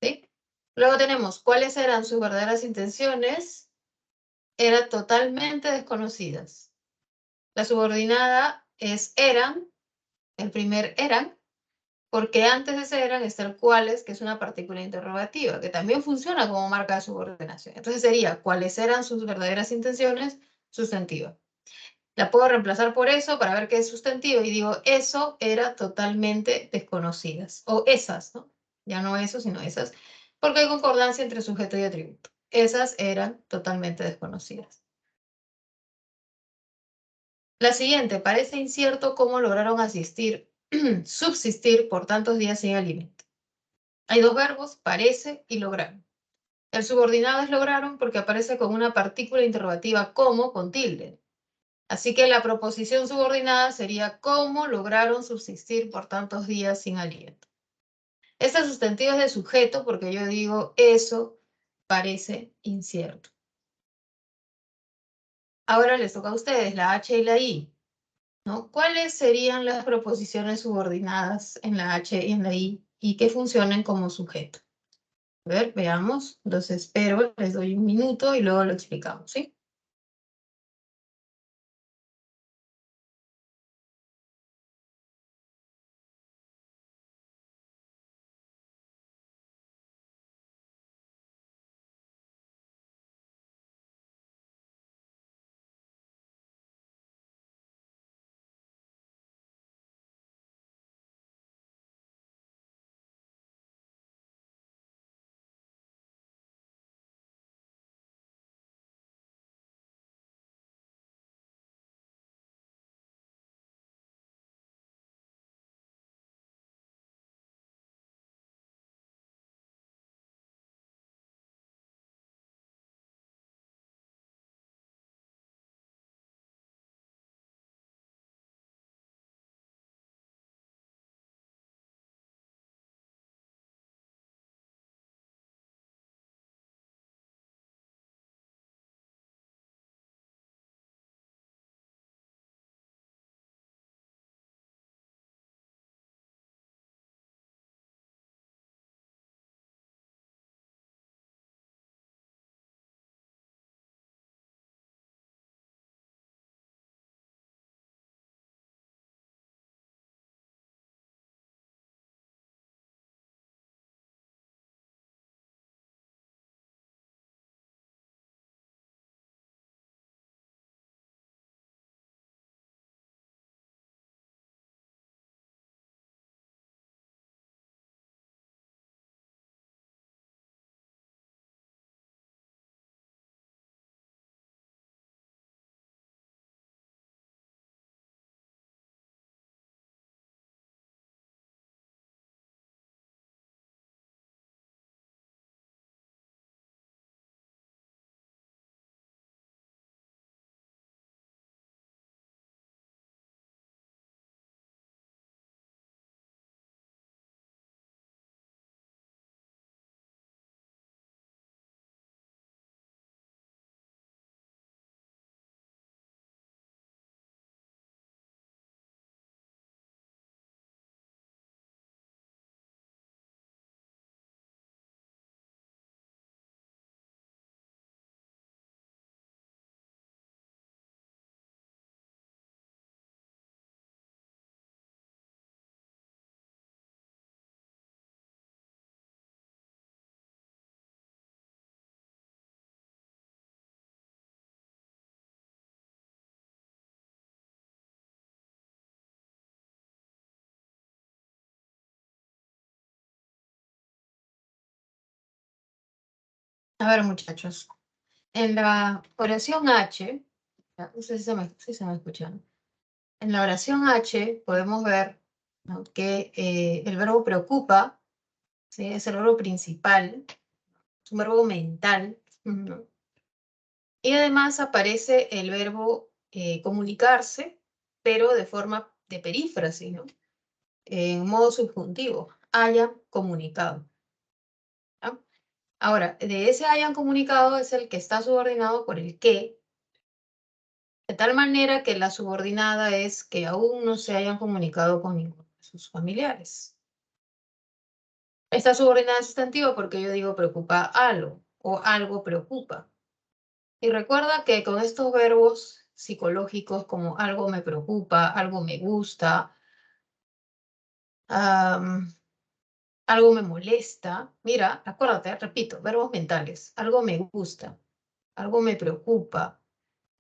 ¿Sí? Luego tenemos cuáles eran sus verdaderas intenciones. Eran totalmente desconocidas. La subordinada es eran, el primer eran, porque antes de ese eran está el cuáles, que es una partícula interrogativa, que también funciona como marca de subordinación. Entonces sería cuáles eran sus verdaderas intenciones, sustantiva. La puedo reemplazar por eso para ver qué es sustantivo y digo, eso era totalmente desconocidas. O esas, ¿no? Ya no eso, sino esas. Porque hay concordancia entre sujeto y atributo. Esas eran totalmente desconocidas. La siguiente, parece incierto cómo lograron subsistir por tantos días sin alimento. Hay dos verbos, parece y lograron. El subordinado es lograron porque aparece con una partícula interrogativa como con tilde. Así que la proposición subordinada sería cómo lograron subsistir por tantos días sin alimento. Este sustantivo es de sujeto porque yo digo eso parece incierto. Ahora les toca a ustedes la H y la I, ¿no? ¿Cuáles serían las proposiciones subordinadas en la H y en la I y que funcionen como sujeto? A ver, veamos. Los espero, les doy un minuto y luego lo explicamos, ¿sí? A ver, muchachos. En la oración H, no sé si se me escuchan. En la oración H podemos ver, ¿no?, que el verbo preocupa, ¿sí?, es el verbo principal, es un verbo mental, ¿no? Y además aparece el verbo comunicarse, pero de forma de perífrasis, ¿no? en modo subjuntivo, hayan comunicado. ¿Ya? Ahora, de ese hayan comunicado es el que está subordinado por el que, de tal manera que la subordinada es que aún no se hayan comunicado con ninguno de sus familiares. Está subordinada al sustantivo porque yo digo preocupa algo o algo preocupa. Y recuerda que con estos verbos psicológicos como algo me preocupa, algo me gusta, algo me molesta. Mira, acuérdate, repito, verbos mentales. Algo me gusta, algo me preocupa,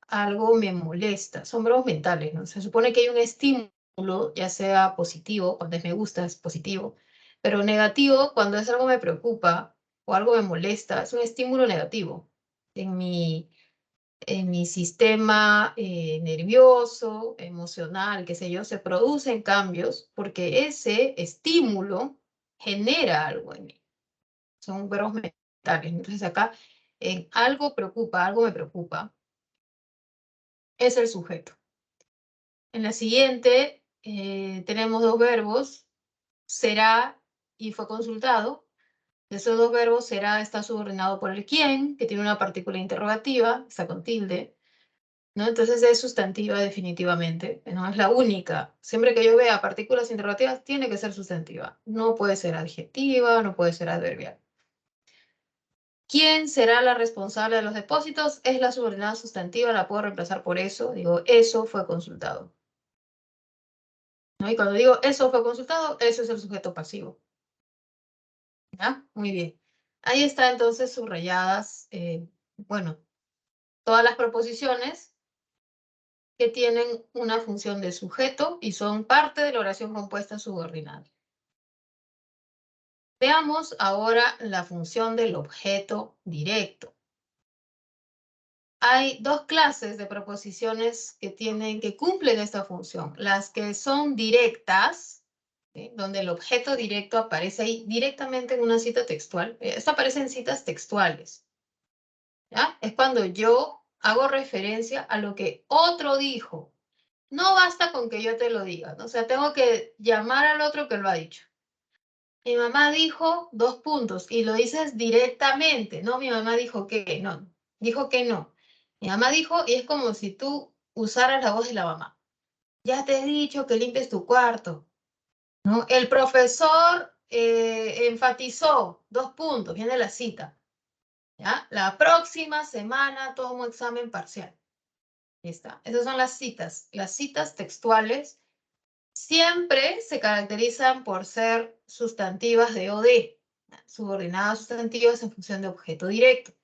algo me molesta. Son verbos mentales, ¿no? Se supone que hay un estímulo, ya sea positivo, cuando es me gusta es positivo, pero negativo cuando es algo me preocupa o algo me molesta, es un estímulo negativo en mi sistema nervioso, emocional, qué sé yo, se producen cambios porque ese estímulo genera algo en mí. Son verbos mentales. Entonces acá, en algo preocupa, algo me preocupa, es el sujeto. En la siguiente tenemos dos verbos, será y fue consultado. Esos dos verbos, será está subordinado por el quién, que tiene una partícula interrogativa, está con tilde. ¿No? Entonces es sustantiva definitivamente, no es la única. Siempre que yo vea partículas interrogativas, tiene que ser sustantiva. No puede ser adjetiva, no puede ser adverbial. ¿Quién será la responsable de los depósitos? Es la subordinada sustantiva, la puedo reemplazar por eso. Digo, eso fue consultado. ¿No? Y cuando digo eso fue consultado, eso es el sujeto pasivo. ¿Ya? Muy bien. Ahí está entonces subrayadas, bueno, todas las proposiciones que tienen una función de sujeto y son parte de la oración compuesta subordinada. Veamos ahora la función del objeto directo. Hay dos clases de proposiciones que cumplen esta función. Las que son directas, ¿sí? Donde el objeto directo aparece ahí directamente en una cita textual. Esto aparece en citas textuales. ¿Ya? Es cuando yo hago referencia a lo que otro dijo. No basta con que yo te lo diga, ¿no? O sea, tengo que llamar al otro que lo ha dicho. Mi mamá dijo dos puntos y lo dices directamente. No, mi mamá dijo que no, dijo que no. Mi mamá dijo y es como si tú usaras la voz de la mamá. Ya te he dicho que limpies tu cuarto, ¿no? El profesor enfatizó dos puntos, viene la cita, ¿ya? La próxima semana tomo examen parcial. Ahí está. Esas son las citas textuales. Siempre se caracterizan por ser sustantivas de o de, subordinadas sustantivas en función de objeto directo.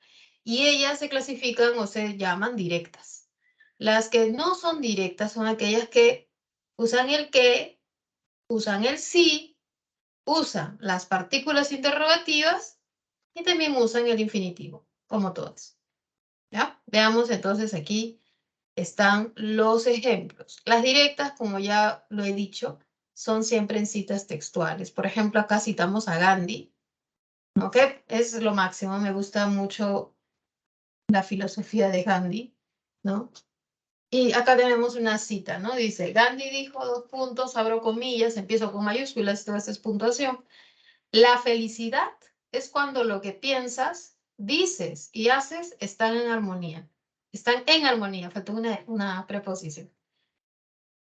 Y ellas se clasifican o se llaman directas. Las que no son directas son aquellas que usan el que, usan el sí, usan las partículas interrogativas y también usan el infinitivo, como todas. ¿Ya? Veamos entonces aquí están los ejemplos. Las directas, como ya lo he dicho, son siempre en citas textuales. Por ejemplo, acá citamos a Gandhi, ¿no? Que es lo máximo. Me gusta mucho la filosofía de Gandhi, ¿no? Y acá tenemos una cita, ¿no? Dice, Gandhi dijo dos puntos, abro comillas, empiezo con mayúsculas, esto es puntuación. La felicidad es cuando lo que piensas, dices y haces están en armonía. Están en armonía, faltó una preposición.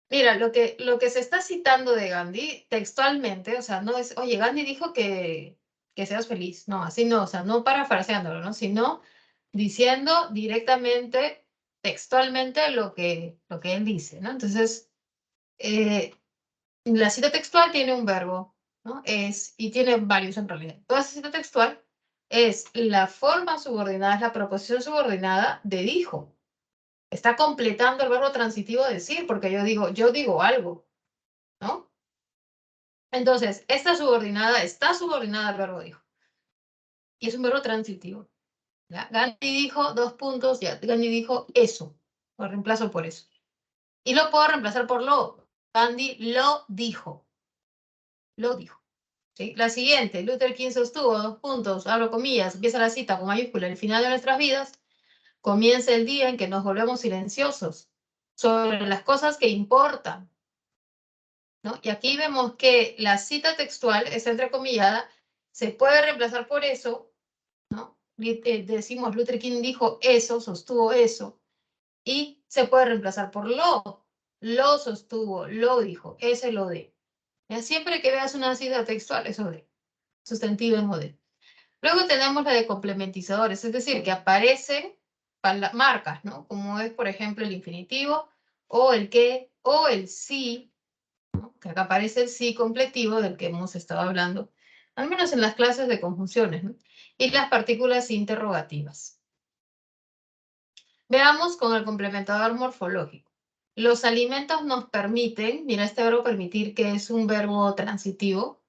Mira, lo que se está citando de Gandhi textualmente, o sea, no es, oye, Gandhi dijo que seas feliz. No, así no, o sea, no parafraseándolo, ¿no? Sino diciendo directamente, textualmente, lo que él dice, ¿no? Entonces, la cita textual tiene un verbo, ¿no? Es, y tiene varios en realidad. Toda esa cita textual es la forma subordinada, es la proposición subordinada de dijo. Está completando el verbo transitivo decir, porque yo digo algo, ¿no? Entonces, esta subordinada está subordinada al verbo dijo. Y es un verbo transitivo. ¿Ya? Gandhi dijo dos puntos, ya, Gandhi dijo eso. Lo reemplazo por eso. Y lo puedo reemplazar por lo. Gandhi lo dijo. Lo dijo. ¿Sí? La siguiente, Luther King sostuvo dos puntos, abro comillas, empieza la cita con mayúscula, el final de nuestras vidas, comienza el día en que nos volvemos silenciosos sobre las cosas que importan. ¿no? Y aquí vemos que la cita textual, es entrecomillada, se puede reemplazar por eso, ¿no? Decimos, Luther King dijo eso, sostuvo eso, y se puede reemplazar por lo sostuvo, lo dijo, ese lo de. Ya siempre que veas una cita textual, eso de, sustantivo en de. Luego tenemos la de complementizadores, es decir, que aparecen marcas, ¿no? Como es, por ejemplo, el infinitivo, o el que, o el sí, ¿no? Que acá aparece el sí completivo del que hemos estado hablando, al menos en las clases de conjunciones, ¿no? Y las partículas interrogativas. Veamos con el complementador morfológico. Los alimentos nos permiten, mira este verbo permitir que es un verbo transitivo,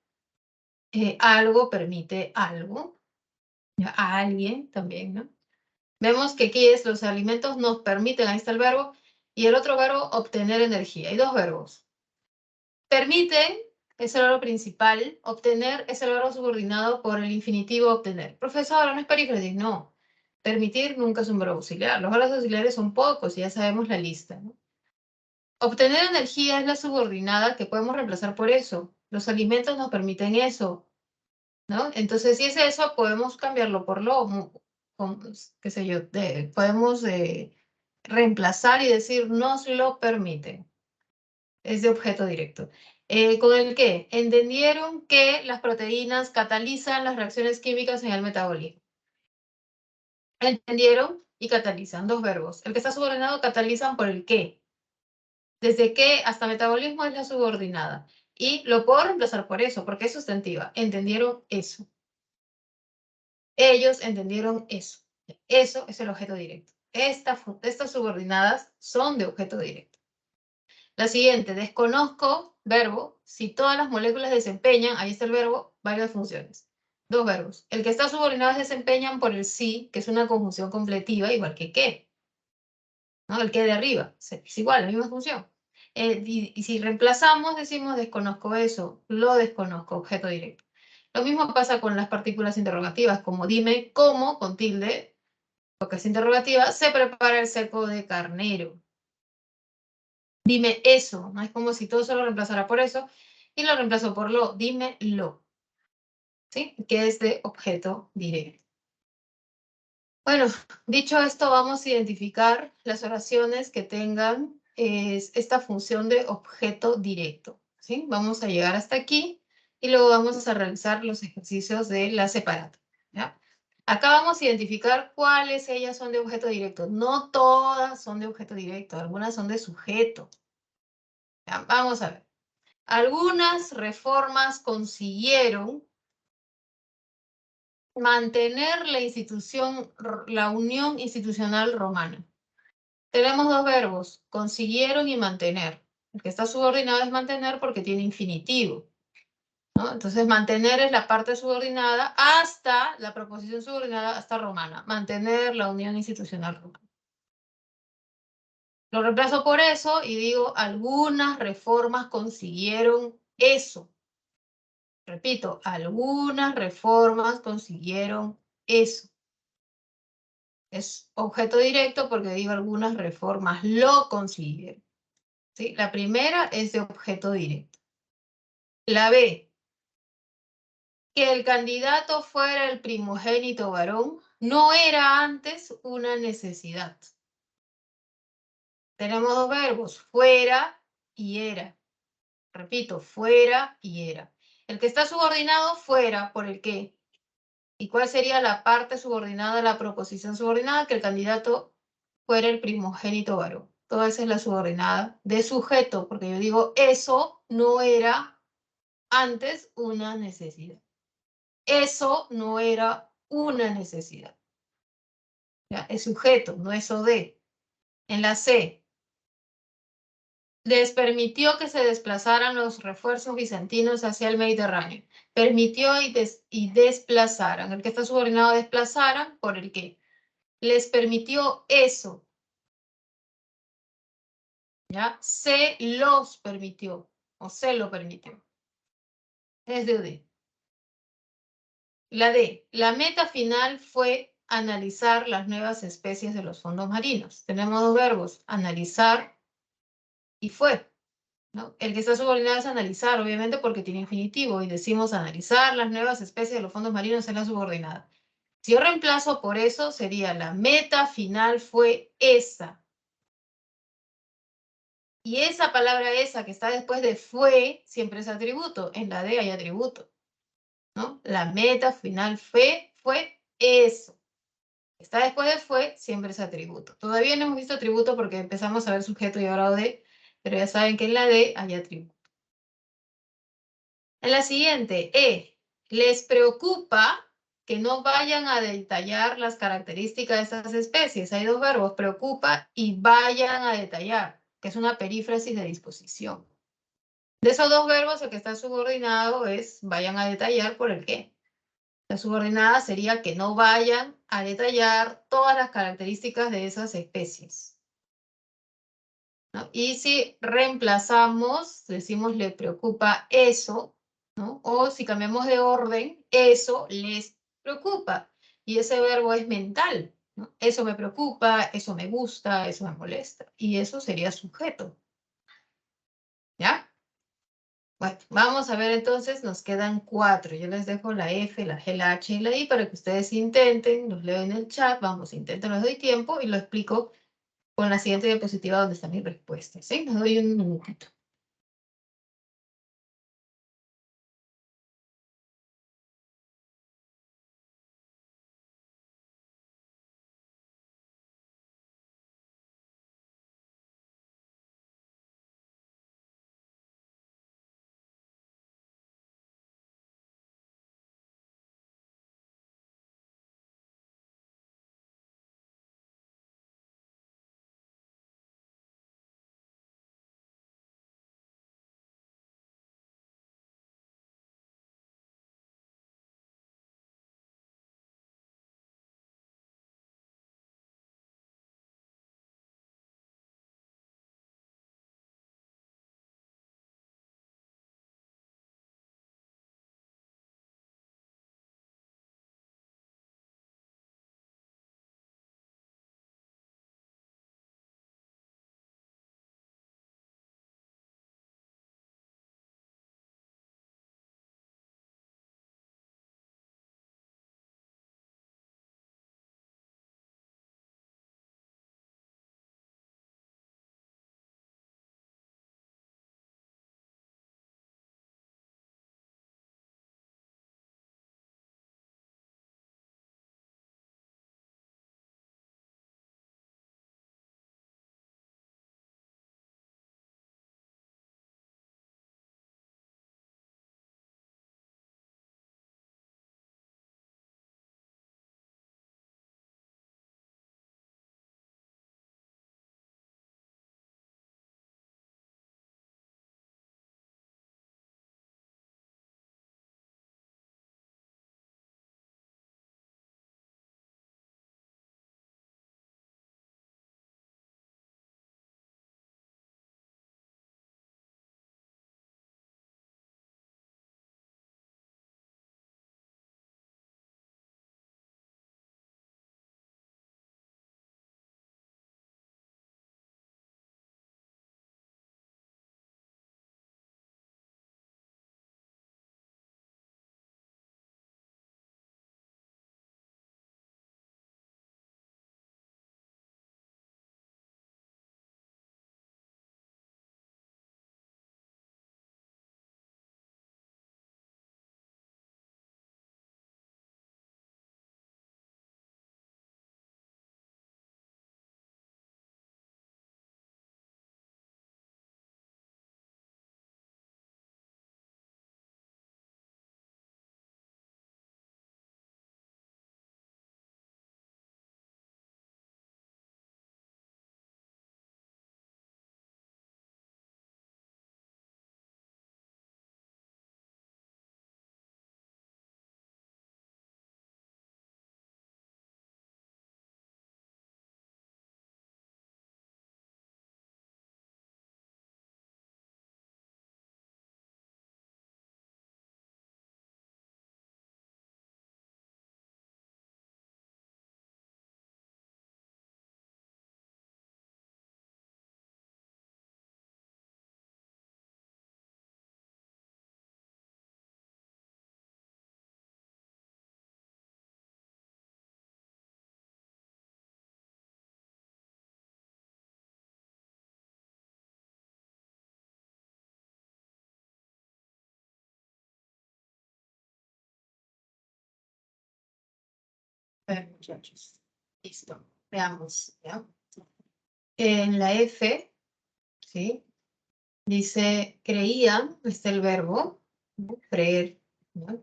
algo permite algo, a alguien también, ¿no? Vemos que aquí es los alimentos nos permiten, ahí está el verbo, y el otro verbo obtener energía. Hay dos verbos. Permiten es el verbo principal, obtener es el verbo subordinado por el infinitivo obtener. Profesora, ¿no es perífrasis? No. Permitir nunca es un verbo auxiliar. Los verbos auxiliares son pocos y ya sabemos la lista, ¿no? Obtener energía es la subordinada que podemos reemplazar por eso. Los alimentos nos permiten eso, ¿no? Entonces, si es eso, podemos cambiarlo por lo, qué sé yo, podemos reemplazar y decir nos lo permiten. Es de objeto directo. ¿Con el qué? Entendieron que las proteínas catalizan las reacciones químicas en el metabolismo. Entendieron y catalizan, dos verbos. El que está subordinado catalizan por el qué. Desde qué hasta metabolismo es la subordinada. Y lo puedo reemplazar por eso, porque es sustantiva. Entendieron eso. Ellos entendieron eso. Eso es el objeto directo. Estas subordinadas son de objeto directo. La siguiente, desconozco, verbo, si todas las moléculas desempeñan, ahí está el verbo, varias funciones. Dos verbos. El que está subordinado es desempeñan por el sí, que es una conjunción completiva, igual que qué, ¿no? El que de arriba, es igual, la misma función. Y si reemplazamos, decimos desconozco eso, lo desconozco, objeto directo. Lo mismo pasa con las partículas interrogativas, como dime cómo, con tilde, porque es interrogativa, se prepara el seco de carnero. Dime eso, no es como si todo se lo reemplazara por eso, y lo reemplazo por lo, dime lo, ¿sí? Que es de objeto directo. Bueno, dicho esto, vamos a identificar las oraciones que tengan esta función de objeto directo, ¿sí? Vamos a llegar hasta aquí y luego vamos a realizar los ejercicios de la separata, ¿ya? Acá vamos a identificar cuáles ellas son de objeto directo. No todas son de objeto directo, algunas son de sujeto. ¿Ya? Vamos a ver. Algunas reformas consiguieron mantener la unión institucional romana. Tenemos dos verbos, consiguieron y mantener. El que está subordinado es mantener porque tiene infinitivo, ¿no? Entonces, mantener es la parte subordinada hasta la proposición subordinada hasta romana. Mantener la unión institucional romana. Lo reemplazo por eso y digo, algunas reformas consiguieron eso. Repito, algunas reformas consiguieron eso. Es objeto directo porque digo algunas reformas lo consiguieron. ¿Sí? La primera es de objeto directo. La B, que el candidato fuera el primogénito varón, no era antes una necesidad. Tenemos dos verbos, fuera y era. Repito, fuera y era. El que está subordinado fuera por el qué. ¿Y cuál sería la parte subordinada de la proposición subordinada? Que el candidato fuera el primogénito varón. Toda esa es la subordinada de sujeto, porque yo digo, eso no era antes una necesidad. Eso no era una necesidad. ¿Ya? Es sujeto, no es OD. En la C, les permitió que se desplazaran los refuerzos bizantinos hacia el Mediterráneo. Permitió y desplazaran. El que está subordinado desplazaran, ¿por el qué? Les permitió eso. ¿Ya? Se los permitió o se lo permitió. Es de D. La D. La meta final fue analizar las nuevas especies de los fondos marinos. Tenemos dos verbos, analizar y fue. ¿no? El que está subordinado es analizar, obviamente, porque tiene infinitivo, y decimos analizar las nuevas especies de los fondos marinos en la subordinada. Si yo reemplazo por eso, sería la meta final fue esa. Y esa palabra esa que está después de fue, siempre es atributo. En la D hay atributo, ¿no? La meta final fue eso. Está después de fue, siempre es atributo. Todavía no hemos visto atributo porque empezamos a ver sujeto y ahora de, pero ya saben que en la D hay atributo. En la siguiente, les preocupa que no vayan a detallar las características de estas especies. Hay dos verbos, preocupa y vayan a detallar, que es una perífrasis de disposición. De esos dos verbos, el que está subordinado es vayan a detallar por el qué. La subordinada sería que no vayan a detallar todas las características de esas especies, ¿no? Y si reemplazamos, decimos le preocupa eso, ¿no? O si cambiamos de orden, eso les preocupa. Y ese verbo es mental, ¿no? Eso me preocupa, eso me gusta, eso me molesta. Y eso sería sujeto, ¿ya? Bueno, vamos a ver entonces, nos quedan 4. Yo les dejo la F, la G, la H y la I para que ustedes intenten, los leo en el chat, vamos, intenten, les doy tiempo y lo explico con la siguiente diapositiva donde está mi respuesta, ¿sí? Les doy un minutito. A ver, muchachos. Listo. Veamos, ¿ya? En la F, ¿sí? Dice, creían, está el verbo, ¿no? Creer, ¿no?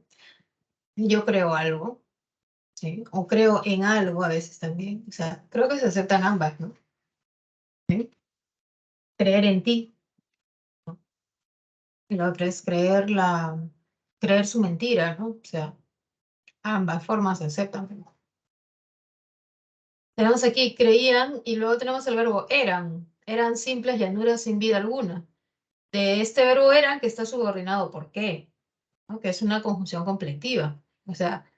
Yo creo algo, ¿sí? O creo en algo a veces también. O sea, creo que se aceptan ambas, ¿no? ¿Sí? Creer en ti. Y la otra es creer su mentira, ¿no? O sea, ambas formas se aceptan. Tenemos aquí, creían, y luego tenemos el verbo eran. Eran simples llanuras sin vida alguna. De este verbo eran que está subordinado por qué, ¿no? Que es una conjunción completiva. O sea,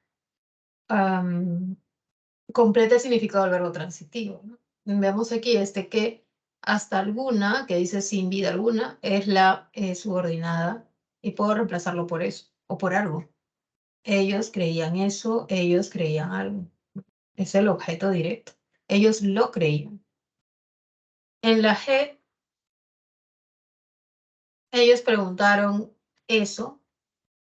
completa el significado del verbo transitivo, ¿no? Vemos aquí este que hasta alguna, que dice sin vida alguna, es la subordinada y puedo reemplazarlo por eso o por algo. Ellos creían eso, ellos creían algo. Es el objeto directo. Ellos lo creían. En la G, ellos preguntaron eso,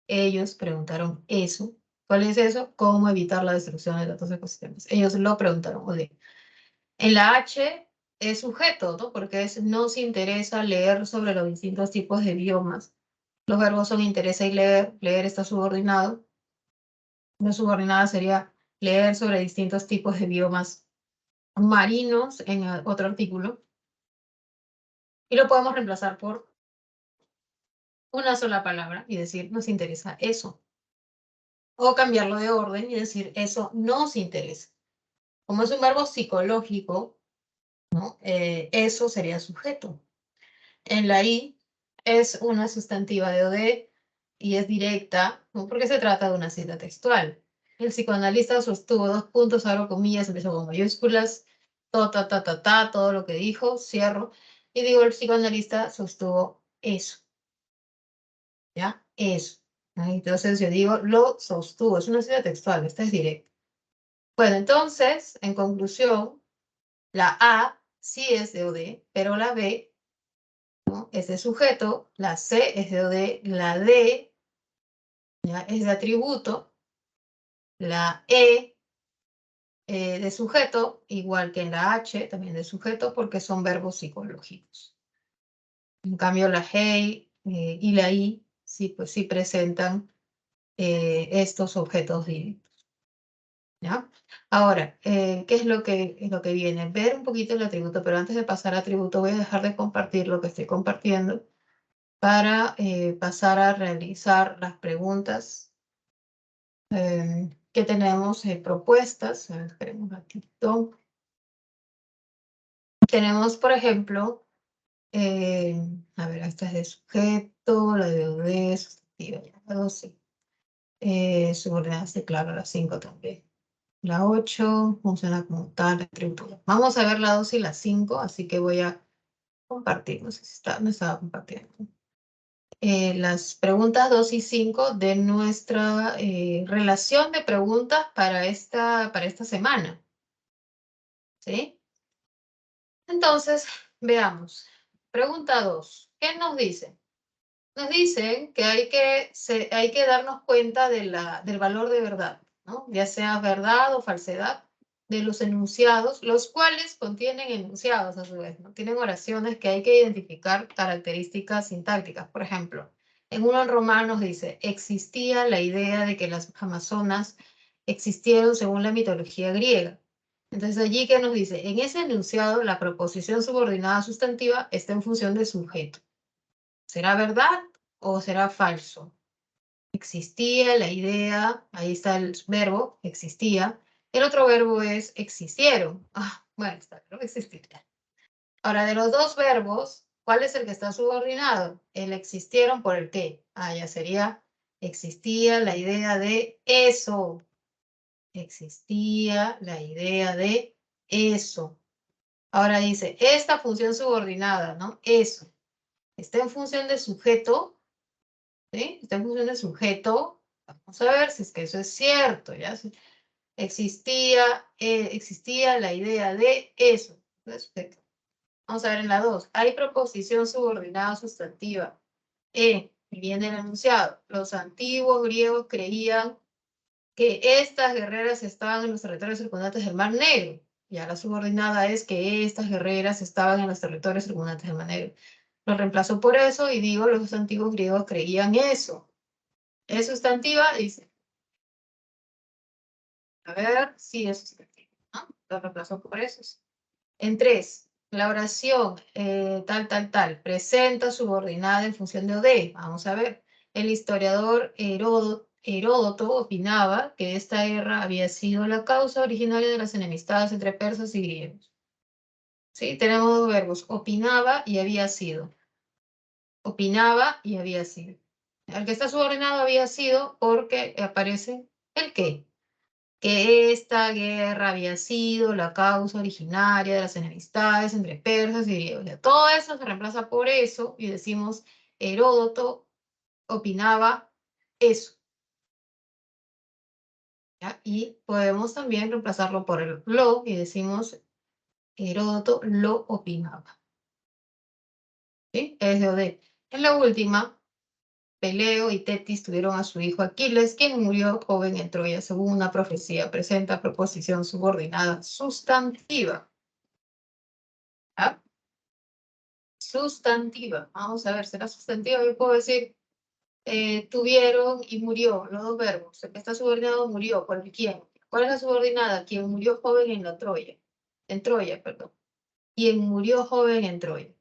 ellos preguntaron eso. ¿Cuál es eso? ¿Cómo evitar la destrucción de datos ecosistemas? Ellos lo preguntaron. En la H es sujeto, ¿no? Porque nos interesa leer sobre los distintos tipos de biomas. Los verbos son interesa y leer. Leer está subordinado. Una subordinada sería leer sobre distintos tipos de biomas marinos en otro artículo. Y lo podemos reemplazar por una sola palabra y decir nos interesa eso. O cambiarlo de orden y decir eso nos interesa. Como es un verbo psicológico, ¿no? Eso sería sujeto. En la I es una sustantiva de OD y es directa, ¿no? Porque se trata de una cita textual. El psicoanalista sostuvo dos puntos, abro comillas, empezó con mayúsculas, todo lo que dijo, cierro, y digo, el psicoanalista sostuvo eso, ¿ya? Eso. ¿No? Entonces yo digo, lo sostuvo, es una cita textual, esta es directa. Bueno, entonces, en conclusión, la A sí es de OD, pero la B, ¿no? Es de sujeto, la C es de OD, la D, ¿ya? Es de atributo, la E de sujeto, igual que en la H, también de sujeto, porque son verbos psicológicos. En cambio, la G y la I sí, pues sí presentan estos objetos directos. ¿Ya? Ahora, ¿qué es lo que viene? Ver un poquito el atributo, pero antes de pasar a atributo voy a dejar de compartir lo que estoy compartiendo para pasar a realizar las preguntas que tenemos propuestas. A ver, tenemos aquí todo. Tenemos, por ejemplo, a ver, esta es de sujeto, la de OD, sustantiva, la 12. Subordinadas de claro, la 5 también. La 8 funciona como tal, atributo. Vamos a ver la 2 y la 5, así que voy a compartir. No sé si me estaba compartiendo. Las preguntas 2 y 5 de nuestra relación de preguntas para esta semana. ¿Sí? Entonces, veamos. Pregunta 2. ¿Qué nos dice? Nos dicen que hay que darnos cuenta del valor de verdad, ¿no? Ya sea verdad o falsedad de los enunciados, los cuales contienen enunciados a su vez, ¿no? Tienen oraciones que hay que identificar características sintácticas. Por ejemplo, en uno en Román nos dice, existía la idea de que las Amazonas existieron según la mitología griega. Entonces allí que nos dice, en ese enunciado la proposición subordinada sustantiva está en función de sujeto. ¿Será verdad o será falso? Existía la idea, ahí está el verbo, existía. El otro verbo es existieron. Bueno, está, pero existiría. Ahora, de los dos verbos, ¿cuál es el que está subordinado? El existieron por el qué. Ya sería existía la idea de eso. Existía la idea de eso. Ahora dice, esta función subordinada, ¿no? Eso. Está en función de sujeto, ¿sí? Está en función de sujeto. Vamos a ver si es que eso es cierto, ¿ya? Existía la idea de eso. Perfecto. Vamos a ver en la 2. Hay proposición subordinada sustantiva. Y viene el enunciado. Los antiguos griegos creían que estas guerreras estaban en los territorios circundantes del Mar Negro. Ya la subordinada es que estas guerreras estaban en los territorios circundantes del Mar Negro. Lo reemplazo por eso y digo, los antiguos griegos creían eso. Es sustantiva, dice. A ver, sí es sustantiva, ¿no? Lo reemplazo por eso. En 3, la oración tal, presenta subordinada en función de OD. Vamos a ver. El historiador Heródoto opinaba que esta guerra había sido la causa originaria de las enemistades entre persas y griegos. ¿Sí? Tenemos dos verbos, opinaba y había sido. Opinaba y había sido. El que está subordinado había sido porque aparece el qué. Que esta guerra había sido la causa originaria de las enemistades entre persas y griegos. Ya, todo eso se reemplaza por eso y decimos Heródoto opinaba eso. ¿Ya? Y podemos también reemplazarlo por el lo y decimos Heródoto lo opinaba. ¿Sí? Es de Odé. En la última, Peleo y Tetis tuvieron a su hijo Aquiles, quien murió joven en Troya, según una profecía. Presenta proposición subordinada sustantiva. ¿Ah? Sustantiva. Vamos a ver, ¿será sustantiva? Yo puedo decir, tuvieron y murió, los dos verbos. El que está subordinado murió, ¿por quién? ¿Cuál es la subordinada? Quien murió joven en la Troya. En Troya, perdón. Quien murió joven en Troya.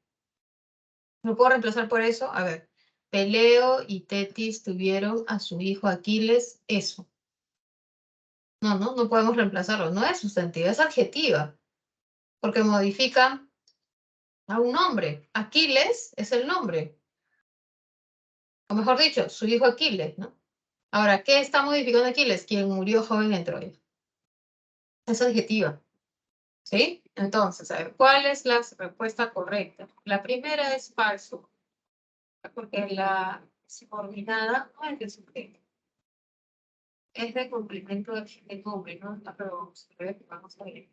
¿Lo puedo reemplazar por eso? A ver. Peleo y Tetis tuvieron a su hijo Aquiles, eso. No podemos reemplazarlo. No es sustantiva, es adjetiva. Porque modifica a un nombre. Aquiles es el nombre. O mejor dicho, su hijo Aquiles, ¿no? Ahora, ¿qué está modificando Aquiles? Quien murió joven en Troya. Es adjetiva, ¿sí? Entonces, a ver, ¿cuál es la respuesta correcta? La primera es falso, porque la subordinada no es de sujeto, es de complemento de nombre, ¿no? Pero vamos a ver.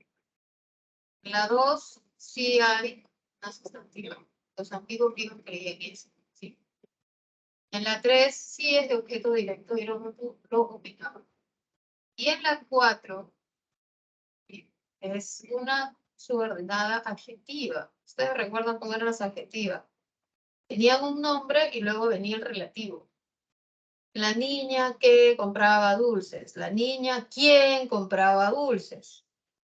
La 2, sí hay una sustantiva. Los antiguos griegos creían eso, ¿sí? En la 3, sí es de objeto directo y lo opinaba. Y en la 4, es una subordinada adjetiva. Ustedes recuerdan cómo eran las adjetivas. Tenían un nombre y luego venía el relativo. La niña que compraba dulces. La niña quien compraba dulces.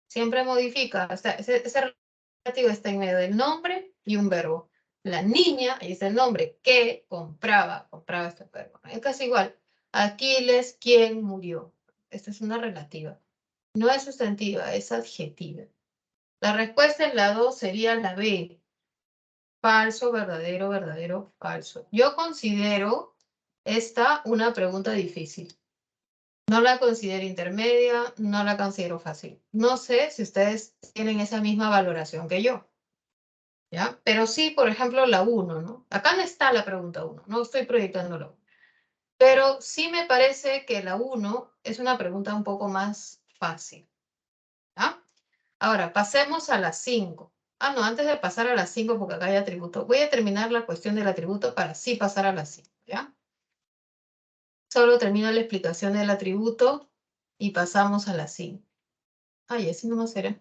Siempre modifica. O sea, ese relativo está en medio del nombre y un verbo. La niña, ahí está el nombre, que compraba este verbo. Es casi igual. Aquiles, quien murió. Esta es una relativa. No es sustantiva, es adjetiva. La respuesta en la 2 sería la B. Falso, verdadero, verdadero, falso. Yo considero esta una pregunta difícil. No la considero intermedia, no la considero fácil. No sé si ustedes tienen esa misma valoración que yo. ¿Ya? Pero sí, por ejemplo, la 1, ¿no? Acá no está la pregunta 1, no estoy proyectándolo. Pero sí me parece que la 1 es una pregunta un poco más fácil. ¿Ya? Ahora, pasemos a las 5. No, antes de pasar a las 5, porque acá hay atributo, voy a terminar la cuestión del atributo para así pasar a las 5, ¿ya? Solo termino la explicación del atributo y pasamos a las 5. Ay, así nomás era.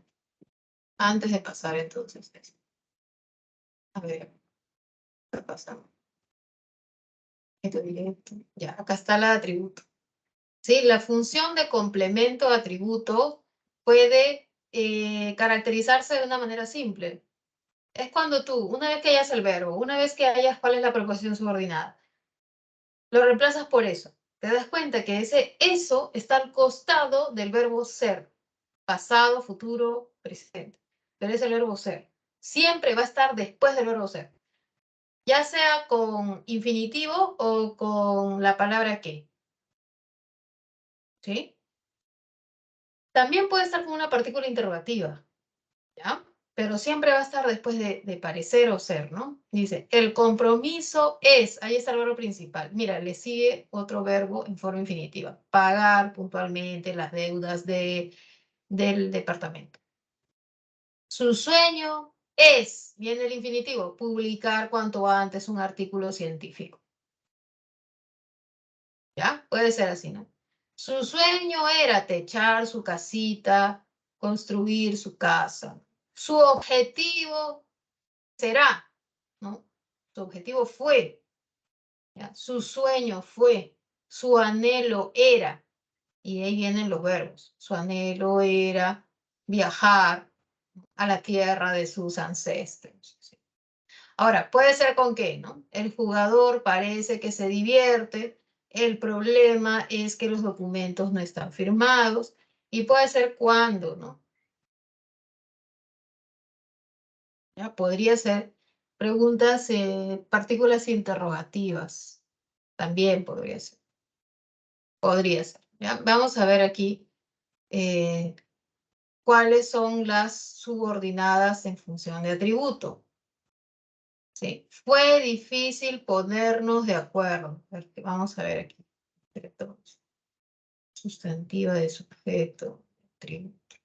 Antes de pasar, entonces. A ver, ¿qué pasa? Esto directo. Ya, acá está el atributo. Sí, la función de complemento atributo puede caracterizarse de una manera simple. Es cuando tú, una vez que hayas el verbo, una vez que hayas cuál es la proposición subordinada, lo reemplazas por eso. Te das cuenta que eso está al costado del verbo ser. Pasado, futuro, presente. Pero es el verbo ser. Siempre va a estar después del verbo ser. Ya sea con infinitivo o con la palabra que. ¿Sí? También puede estar con una partícula interrogativa. ¿Ya? Pero siempre va a estar después de parecer o ser, ¿no? Dice, el compromiso es, ahí está el verbo principal. Mira, le sigue otro verbo en forma infinitiva. Pagar puntualmente las deudas del departamento. Su sueño es, viene el infinitivo, publicar cuanto antes un artículo científico. ¿Ya? Puede ser así, ¿no? Su sueño era techar su casita, construir su casa. Su objetivo será, ¿no? Su objetivo fue, ¿ya? Su sueño fue, su anhelo era, y ahí vienen los verbos. Su anhelo era viajar a la tierra de sus ancestros. ¿Sí? Ahora, puede ser con qué, ¿no? El jugador parece que se divierte, el problema es que los documentos no están firmados y puede ser cuándo, ¿no? ¿Ya? Podría ser preguntas, partículas interrogativas, también podría ser. Podría ser. ¿Ya? Vamos a ver aquí cuáles son las subordinadas en función de atributo. ¿Sí? Fue difícil ponernos de acuerdo. Vamos a ver aquí. Sustantiva de sujeto, tributo.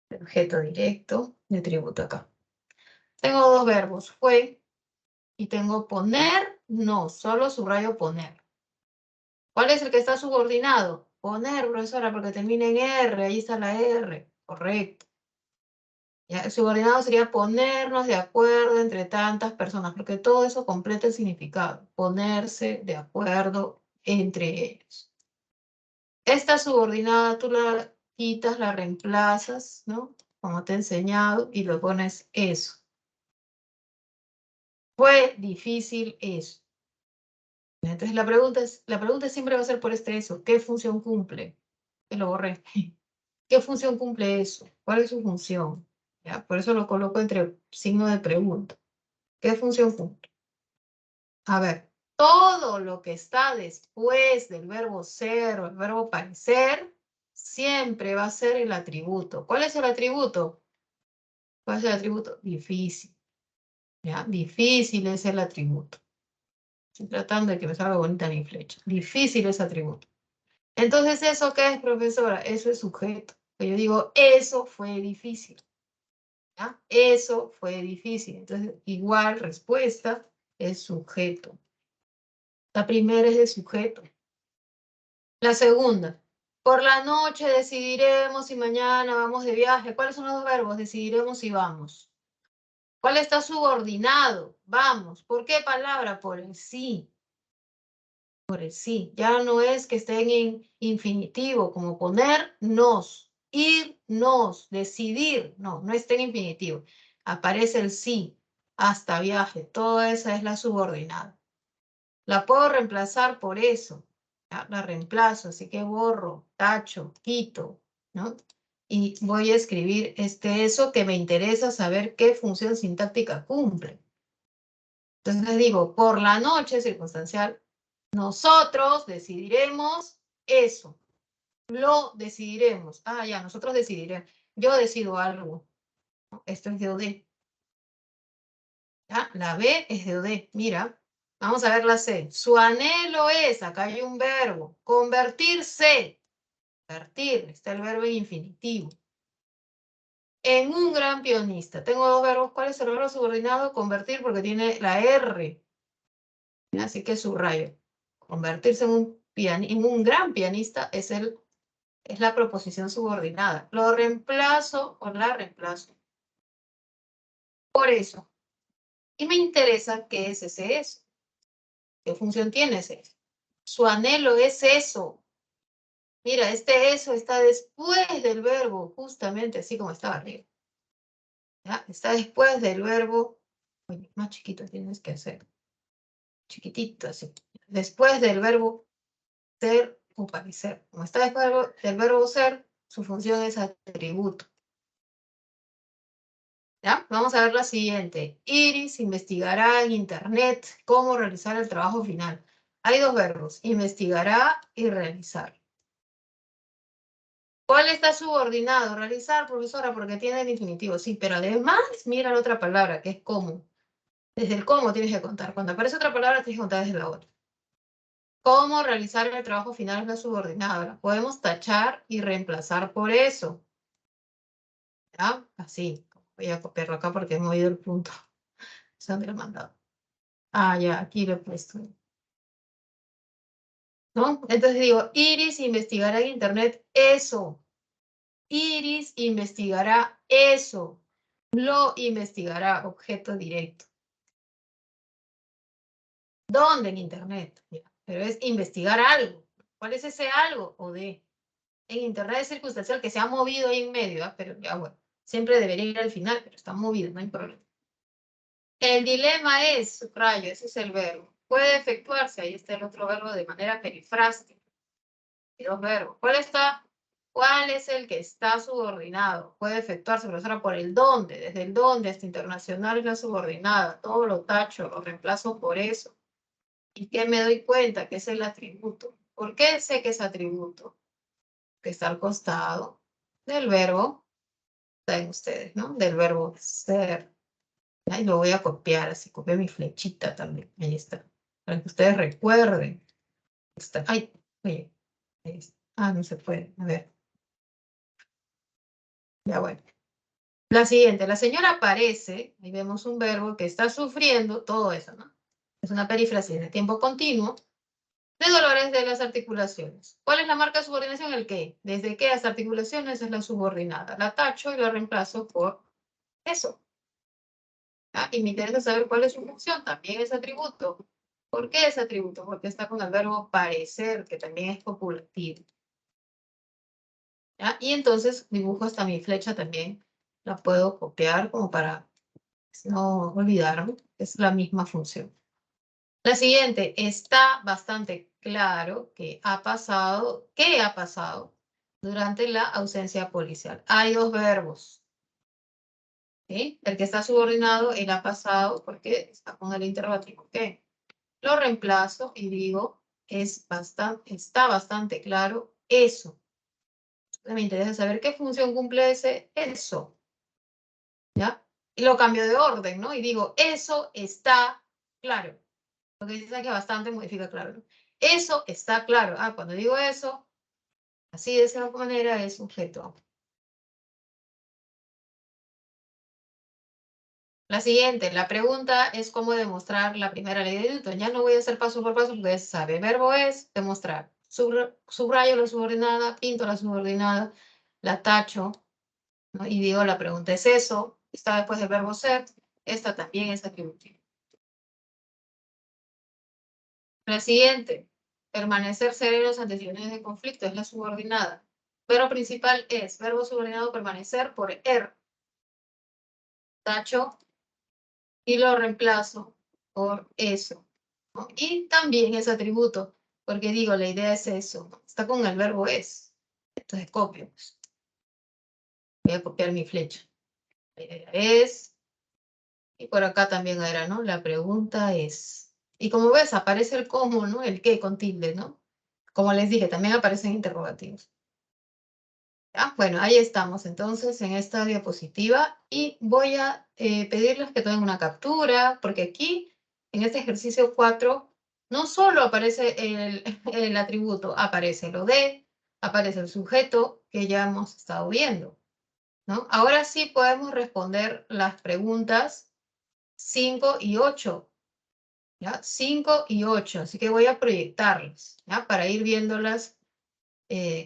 De objeto directo, de tributo acá. Tengo dos verbos, fue y tengo poner, no, solo subrayo poner. ¿Cuál es el que está subordinado? Poner, profesora, porque termina en R, ahí está la R, correcto. Ya, el subordinado sería ponernos de acuerdo entre tantas personas, porque todo eso completa el significado, ponerse de acuerdo entre ellos. Esta subordinada tú la quitas, la reemplazas, ¿no? Como te he enseñado, y lo pones eso. Fue difícil eso. Entonces la pregunta siempre va a ser por este eso. ¿Qué función cumple? Que lo borré. ¿Qué función cumple eso? ¿Cuál es su función? ¿Ya? Por eso lo coloco entre signo de pregunta. ¿Qué función cumple? A ver, todo lo que está después del verbo ser o el verbo parecer siempre va a ser el atributo. ¿Cuál es el atributo? ¿Cuál es el atributo? Difícil. ¿Ya? Difícil es el atributo. Estoy tratando de que me salga bonita mi flecha. Difícil es atributo. Entonces, ¿eso qué es, profesora? Eso es sujeto. Que yo digo, eso fue difícil. ¿Ya? Eso fue difícil. Entonces, igual respuesta es sujeto. La primera es de sujeto. La segunda, por la noche decidiremos si mañana vamos de viaje. ¿Cuáles son los dos verbos? Decidiremos si vamos. ¿Cuál está subordinado? Vamos. ¿Por qué palabra? Por el sí. Por el sí. Ya no es que estén en infinitivo, como poner nos, ir, nos, decidir. No, no está en infinitivo. Aparece el sí, hasta viaje. Toda esa es la subordinada. La puedo reemplazar por eso. ¿Ya? La reemplazo, así que borro, tacho, quito, ¿no? Y voy a escribir eso que me interesa saber qué función sintáctica cumple. Entonces les digo, por la noche circunstancial, nosotros decidiremos eso. Lo decidiremos. Ah, ya, nosotros decidiremos. Yo decido algo. Esto es de OD. ¿Ya? La B es de OD. Mira, vamos a ver la C. Su anhelo es, acá hay un verbo, convertirse. Convertir, está el verbo en infinitivo. En un gran pianista. Tengo dos verbos. ¿Cuál es el verbo subordinado? Convertir porque tiene la R. Así que subrayo. Convertirse en un gran pianista es la proposición subordinada. Lo reemplazo o la reemplazo por eso. Y me interesa qué es ese eso. ¿Qué función tiene ese eso? Su anhelo es eso. Mira, este eso está después del verbo, justamente así como estaba arriba. ¿Ya? Está después del verbo. Oye, más chiquito tienes que hacer. Chiquitito, así. Después del verbo ser o parecer. Como está después del verbo ser, su función es atributo. ¿Ya? Vamos a ver la siguiente. Iris investigará en internet cómo realizar el trabajo final. Hay dos verbos, investigará y realizar. ¿Cuál está subordinado? Realizar, profesora, porque tiene el infinitivo. Sí, pero además mira la otra palabra, que es cómo. Desde el cómo tienes que contar. Cuando aparece otra palabra, tienes que contar desde la otra. ¿Cómo realizar el trabajo final es la subordinada? La podemos tachar y reemplazar por eso. ¿Ya? Así. Voy a copiarlo acá porque he movido el punto. Se han mandado. Ah, ya, aquí lo he puesto. ¿no? Entonces digo, Iris investigará en internet eso. Iris investigará eso. Lo investigará, objeto directo. ¿Dónde en internet? Pero es investigar algo. ¿Cuál es ese algo? O de. En internet es circunstancial que se ha movido ahí en medio, ¿eh? Pero ya bueno, siempre debería ir al final, pero está movido, no hay problema. El dilema es, subrayo, ese es el verbo. Puede efectuarse, ahí está el otro verbo, de manera perifrástica. Y dos verbos. ¿Cuál es el que está subordinado? Puede efectuarse, profesora, por el dónde. Desde el dónde hasta internacional es la subordinada. Todo lo tacho, lo reemplazo por eso. ¿Y qué me doy cuenta? Que es el atributo. ¿Por qué sé que es atributo? Que está al costado del verbo, saben ustedes, ¿no? Del verbo ser. Ahí lo voy a copiar, así copié mi flechita también. Ahí está. Para que ustedes recuerden. Está. Ay, oye. Ahí está. Ah, no se puede. A ver. Ya bueno. La siguiente. La señora aparece. Ahí vemos un verbo que está sufriendo todo eso, ¿no? Es una perífrasis de tiempo continuo de dolores de las articulaciones. ¿Cuál es la marca de subordinación? El qué. ¿Desde qué hasta articulaciones es la subordinada? La tacho y la reemplazo por eso. ¿Ah? Y me interesa saber cuál es su función. También es atributo. ¿Por qué es atributo? Porque está con el verbo parecer, que también es copulativo. ¿Ya? Y entonces dibujo hasta mi flecha también. La puedo copiar como para no olvidarme. Es la misma función. La siguiente, está bastante claro que ha pasado, ¿qué ha pasado durante la ausencia policial? Hay dos verbos. ¿Sí? El que está subordinado, él ha pasado, porque está con el interrogativo. ¿Qué? Lo reemplazo y digo, está bastante claro eso. Me interesa saber qué función cumple ese eso. ¿Ya? Y lo cambio de orden, ¿no? Y digo, eso está claro. Lo que dice que bastante modifica claro, ¿no? Eso está claro. Ah, cuando digo eso, así de esa manera es sujeto. La siguiente, la pregunta es cómo demostrar la primera ley de Newton. Ya no voy a hacer paso por paso porque se sabe. Verbo es demostrar. Subrayo la subordinada, pinto la subordinada, la tacho, ¿no? Y digo, la pregunta es eso. Está después del verbo ser. Esta también es atributiva. La siguiente, permanecer serenos ante situaciones de conflicto, es la subordinada. Verbo principal es verbo subordinado permanecer por tacho, y lo reemplazo por eso, ¿no? Y también es atributo, porque digo, la idea es eso, ¿no? Está con el verbo es. Entonces copio. Pues. Voy a copiar mi flecha. La idea es, y por acá también era, ¿no? La pregunta es. Y como ves, aparece el cómo, ¿no? El qué con tilde, ¿no? Como les dije, también aparecen interrogativos. ¿Ya? Bueno, ahí estamos entonces en esta diapositiva y voy a pedirles que tomen una captura, porque aquí, en este ejercicio 4, no solo aparece el atributo, aparece lo de, aparece el sujeto que ya hemos estado viendo, ¿no? Ahora sí podemos responder las preguntas 5 y 8, ¿ya? 5 y 8, así que voy a proyectarlas, ¿ya? Para ir viéndolas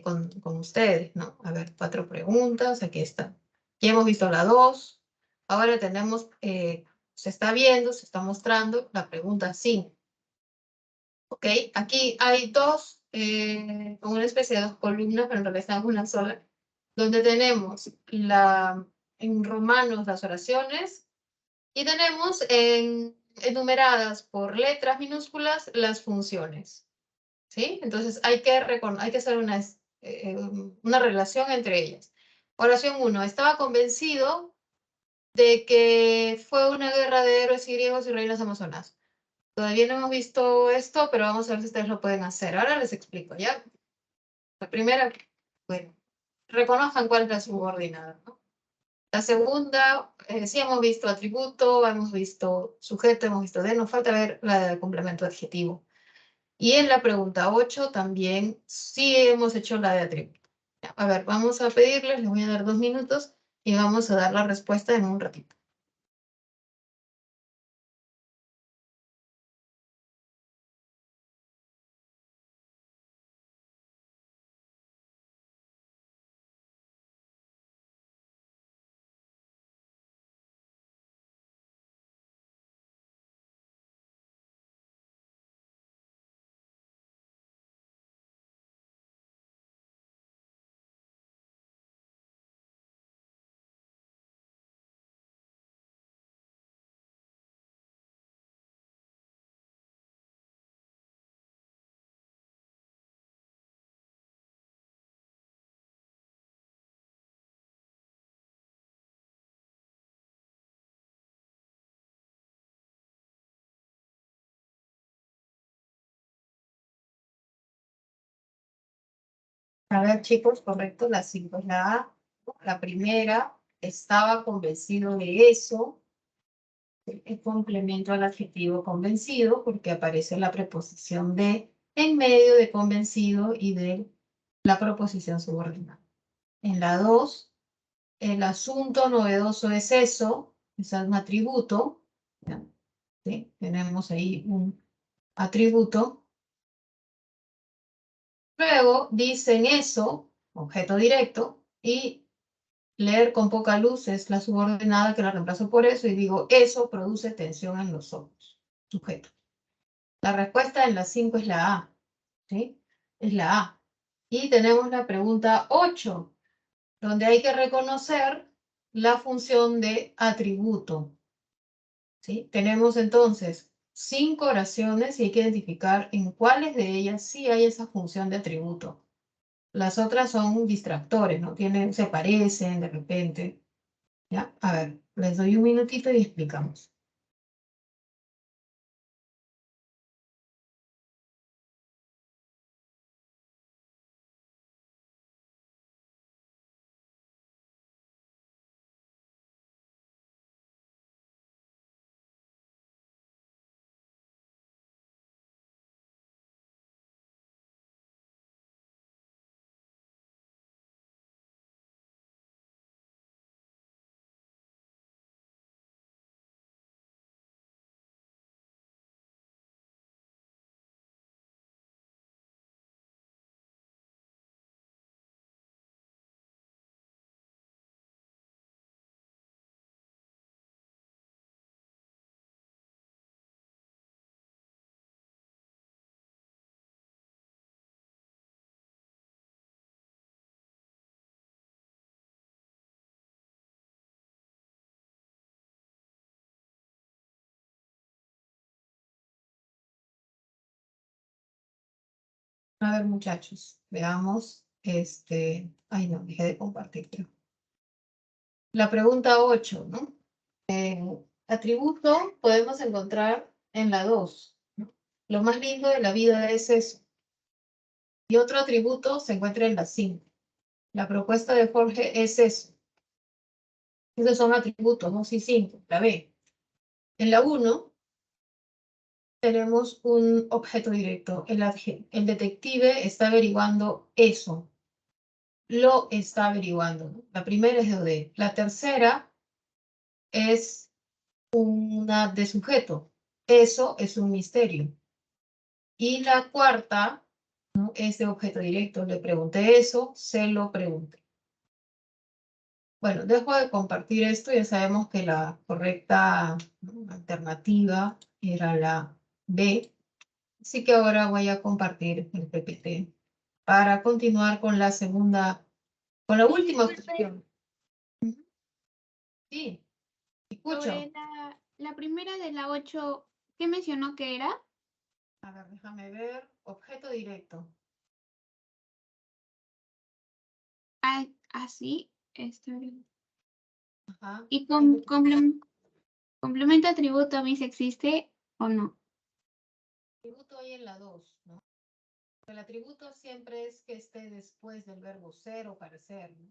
con ustedes, ¿no? A ver, 4 preguntas, aquí está. Ya hemos visto la 2. Ahora tenemos, se está viendo, se está mostrando la pregunta 5. ¿Ok? Aquí hay dos, como una especie de dos columnas, pero en realidad están en una sola, donde tenemos en romanos las oraciones y tenemos enumeradas por letras minúsculas las funciones. ¿Sí? Entonces hay que hacer una relación entre ellas. Oración 1. Estaba convencido de que fue una guerra de héroes y griegos y reinas amazonas. Todavía no hemos visto esto, pero vamos a ver si ustedes lo pueden hacer. Ahora les explico, ¿ya? La primera, bueno, reconozcan cuál es la subordinada, ¿no? La segunda, sí hemos visto atributo, hemos visto sujeto, hemos visto de, nos falta ver la del complemento adjetivo. Y en la pregunta 8 también sí hemos hecho la de atributo. A ver, vamos a pedirles, les voy a dar 2 minutos y vamos a dar la respuesta en un ratito. A ver, chicos, correcto, la 5 es la A. La primera, estaba convencido de eso. El complemento al adjetivo convencido, porque aparece la preposición de en medio de convencido y de la proposición subordinada. En la 2, el asunto novedoso es eso, es un atributo. ¿Sí? Tenemos ahí un atributo. Luego dicen eso, objeto directo, y leer con poca luz es la subordinada que la reemplazo por eso y digo, eso produce tensión en los ojos. Sujeto. La respuesta en la 5 es la A. ¿Sí? Es la A. Y tenemos la pregunta 8, donde hay que reconocer la función de atributo. ¿Sí? Tenemos entonces 5 oraciones y hay que identificar en cuáles de ellas sí hay esa función de atributo. Las otras son distractores, ¿no? Se parecen de repente. ¿Ya? A ver, les doy un minutito y explicamos. A ver, muchachos, veamos. Ay, no, dejé de compartir, creo. La pregunta 8, ¿no? Atributo podemos encontrar en la 2, ¿no? Lo más lindo de la vida es eso. Y otro atributo se encuentra en la 5. La propuesta de Jorge es eso. Esos son atributos, 2 y 5, la B. En la 1 tenemos un objeto directo. El detective está averiguando eso. Lo está averiguando, ¿no? La primera es de OD. La tercera es una de sujeto. Eso es un misterio. Y la cuarta, ¿no? Es de objeto directo. Le pregunté eso, se lo pregunté. Bueno, dejo de compartir esto. Ya sabemos que la correcta, ¿no?, alternativa era la B. Así que ahora voy a compartir el PPT para continuar con la segunda, con la última opción. Sí, escucho. Sobre la primera de la 8, ¿qué mencionó que era? A ver, déjame ver. Objeto directo. Ah, así. Está bien. Ajá. ¿Y El complemento atributo a mí si existe o no? atributo hay en la 2, ¿no? El atributo siempre es que esté después del verbo ser o parecer, ¿no?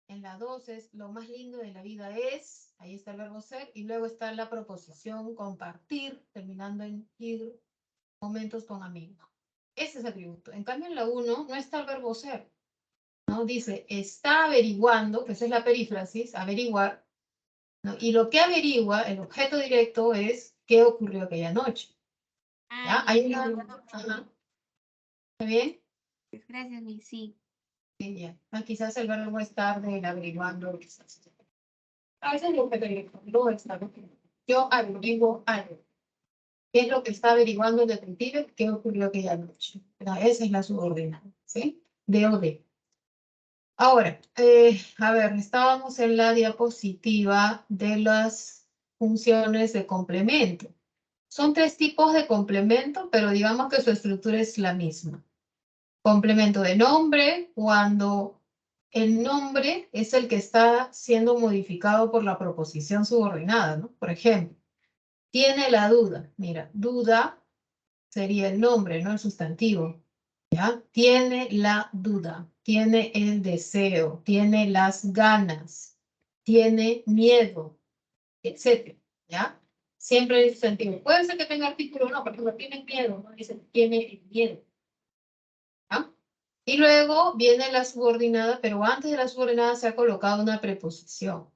En la 2 es lo más lindo de la vida es, ahí está el verbo ser, y luego está la proposición compartir, terminando en ir momentos con amigos. Ese es atributo. En cambio, en la 1 no está el verbo ser, ¿no? Dice, está averiguando, que esa es la perífrasis, averiguar, ¿no? Y lo que averigua, el objeto directo, es qué ocurrió aquella noche. Ah, ¿Ya? ya, Hay ya. una... Ajá. ¿Está bien? Gracias, Miss. Sí. Sí, ya. Ah, quizás el verbo es tarde, el averiguando, quizás. A veces el objeto directo no está. Yo averiguo algo. ¿Qué es lo que está averiguando el detective? ¿Qué ocurrió aquella noche? Pero esa es la subordinada, ¿sí? De o de. Ahora, a ver, estábamos en la diapositiva de las funciones de complemento. Son 3 tipos de complemento, pero digamos que su estructura es la misma. Complemento de nombre, cuando el nombre es el que está siendo modificado por la proposición subordinada, ¿no? Por ejemplo, tiene la duda. Mira, duda sería el nombre, no el sustantivo. ¿Ya? Tiene la duda, tiene el deseo, tiene las ganas, tiene miedo, etcétera, ¿ya? Siempre en ese sentido. Puede ser que tenga artículo o no, por ejemplo, tiene miedo, ¿no? Dice, tiene miedo, ¿ya? Y luego viene la subordinada, pero antes de la subordinada se ha colocado una preposición,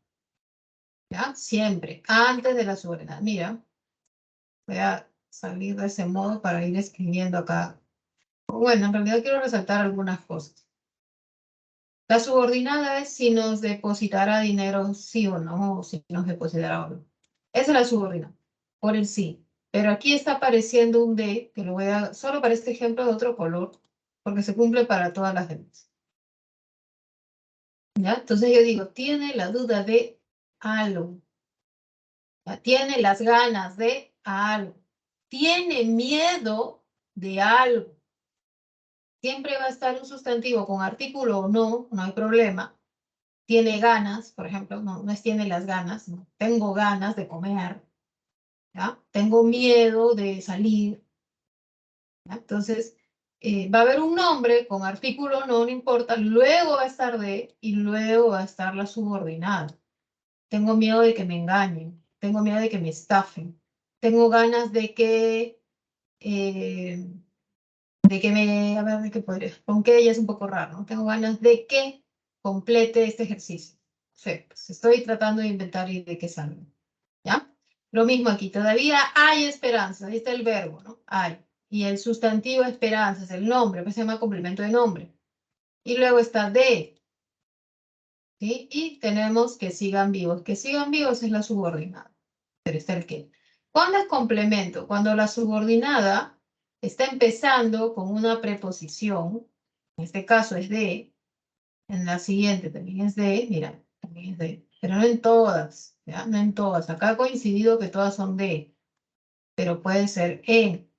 ¿ya? Siempre, antes de la subordinada. Mira, voy a salir de ese modo para ir escribiendo acá. Bueno, en realidad quiero resaltar algunas cosas. La subordinada es si nos depositará dinero sí o no, o si nos depositará o no. Esa es la subordinada, por el sí. Pero aquí está apareciendo un D, que lo voy a, solo para este ejemplo de otro color, porque se cumple para todas las demás. ¿Ya? Entonces yo digo, tiene la duda de algo. ¿Ya? Tiene las ganas de algo. Tiene miedo de algo. Siempre va a estar un sustantivo con artículo o no, no hay problema. Tiene ganas, por ejemplo, no es tiene las ganas, no. Tengo ganas de comer, ¿ya? Tengo miedo de salir, ¿ya? Entonces, va a haber un nombre con artículo no, no importa, luego va a estar de y luego va a estar la subordinada. Tengo miedo de que me engañen, tengo miedo de que me estafen, tengo ganas eh, de que me, a ver, de qué podría, con que ella es un poco raro, ¿no? Tengo ganas de que complete este ejercicio. Sí, pues estoy tratando de inventar y de que salga, ¿ya? Lo mismo aquí, todavía hay esperanza, ahí está el verbo, ¿no? Hay. Y el sustantivo esperanza es el nombre, pues se llama complemento de nombre. Y luego está de, ¿sí? Y tenemos que sigan vivos es la subordinada, pero está el que. ¿Cuándo es complemento? Cuando la subordinada está empezando con una preposición, en este caso es de, en la siguiente también es de, mira, también es de, pero no en todas, ¿ya? No en todas. Acá ha coincidido que todas son de, pero puede ser en,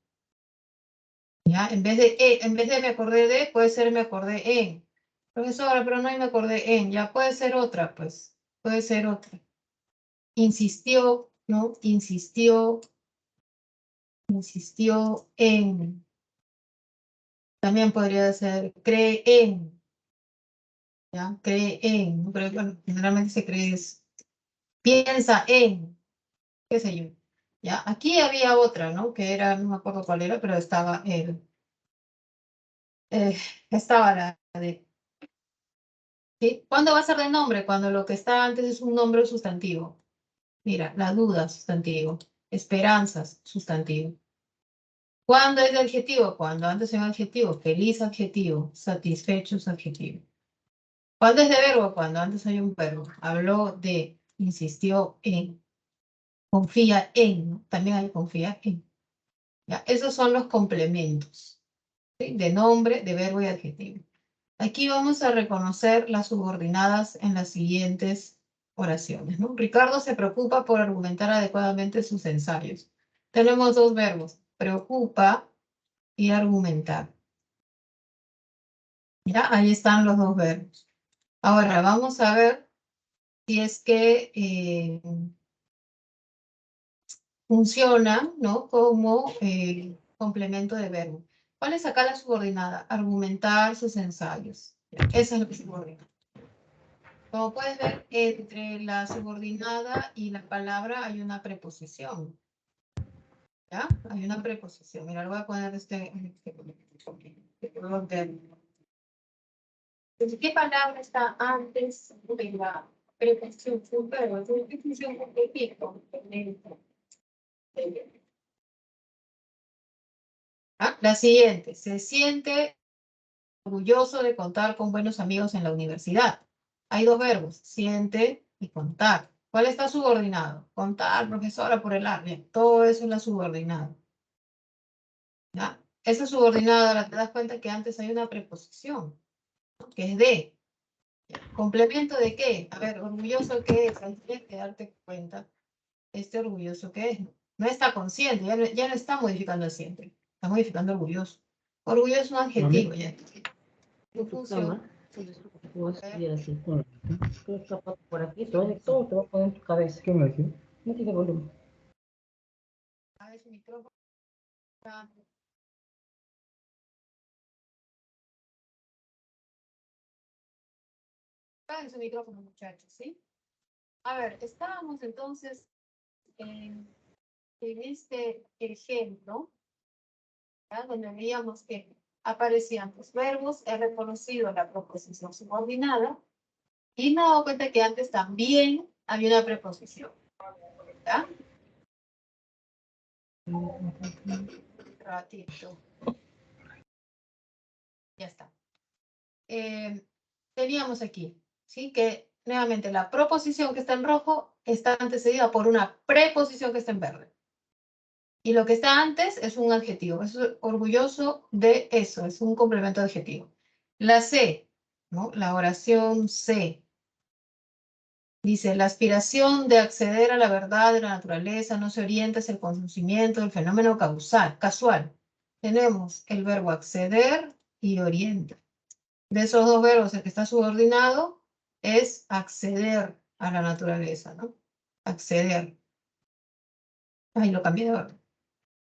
¿ya? En vez de me acordé de, puede ser me acordé en. Profesora, pero no hay me acordé en, ya puede ser otra, pues, puede ser otra. Insistió, ¿no? Insistió en. También podría ser cree en, ¿ya? Cree en, ¿no? Pero bueno, generalmente se cree es, piensa en, qué sé yo. ¿Ya? Aquí había otra, ¿no? Que era, no me acuerdo cuál era, pero estaba, eh, estaba la de, ¿sí? ¿Cuándo va a ser de nombre? Cuando lo que está antes es un nombre sustantivo. Mira, la duda, sustantivo. Esperanzas, sustantivo. ¿Cuándo es de adjetivo? Cuando antes es un adjetivo. Feliz, adjetivo. Satisfecho, adjetivo. ¿Cuándo es de verbo? Cuando antes hay un verbo. Habló de, insistió en, confía en, ¿no? También hay confía en. ¿Ya? Esos son los complementos, ¿sí? De nombre, de verbo y adjetivo. Aquí vamos a reconocer las subordinadas en las siguientes oraciones, ¿no? Ricardo se preocupa por argumentar adecuadamente sus ensayos. Tenemos dos verbos, preocupa y argumentar. ¿Ya? Ahí están los dos verbos. Ahora vamos a ver si es que funciona, ¿no? Como complemento de verbo. ¿Cuál es acá la subordinada? Argumentar sus ensayos. Esa es la subordinada. Como puedes ver, entre la subordinada y la palabra hay una preposición. ¿Ya? Hay una preposición. Mira, lo voy a poner ¿qué palabra está antes de la preposición? Pero es una preposición con ¿ah? La siguiente, se siente orgulloso de contar con buenos amigos en la universidad. Hay dos verbos, siente y contar. ¿Cuál está subordinado? Contar, profesora, por el área. Todo eso es la subordinada. ¿Ya? Esa subordinada, ahora te das cuenta que antes hay una preposición, ¿no? Que es de. ¿Complemento de qué? A ver, orgulloso que es, hay que darte cuenta, este orgulloso que es. No está consciente, ya no está modificando el siente, está modificando orgulloso. Orgulloso es un adjetivo, ya. En tu Función. cama, entonces tú vas a estudiar así con todo el zapato por aquí, todo te va a poner en tu cabeza. ¿Qué me decía? No tiene volumen. A ver, su micrófono. Apaguen su micrófono, muchachos, ¿sí? A ver, estábamos entonces en este ejemplo, ¿ya? Donde veíamos que aparecían los verbos, he reconocido la proposición subordinada y me he dado cuenta que antes también había una preposición, ¿ya? Un ratito. Ya está. Teníamos aquí, ¿sí? Que nuevamente la proposición que está en rojo está antecedida por una preposición que está en verde. Y lo que está antes es un adjetivo. Estoy orgulloso de eso, es un complemento adjetivo. La C, ¿no? La oración C. Dice, la aspiración de acceder a la verdad de la naturaleza no se orienta hacia el conocimiento del fenómeno casual. Tenemos el verbo acceder y orienta. De esos dos verbos, el que está subordinado es acceder a la naturaleza, ¿no? Acceder. Ahí lo cambié de verbo.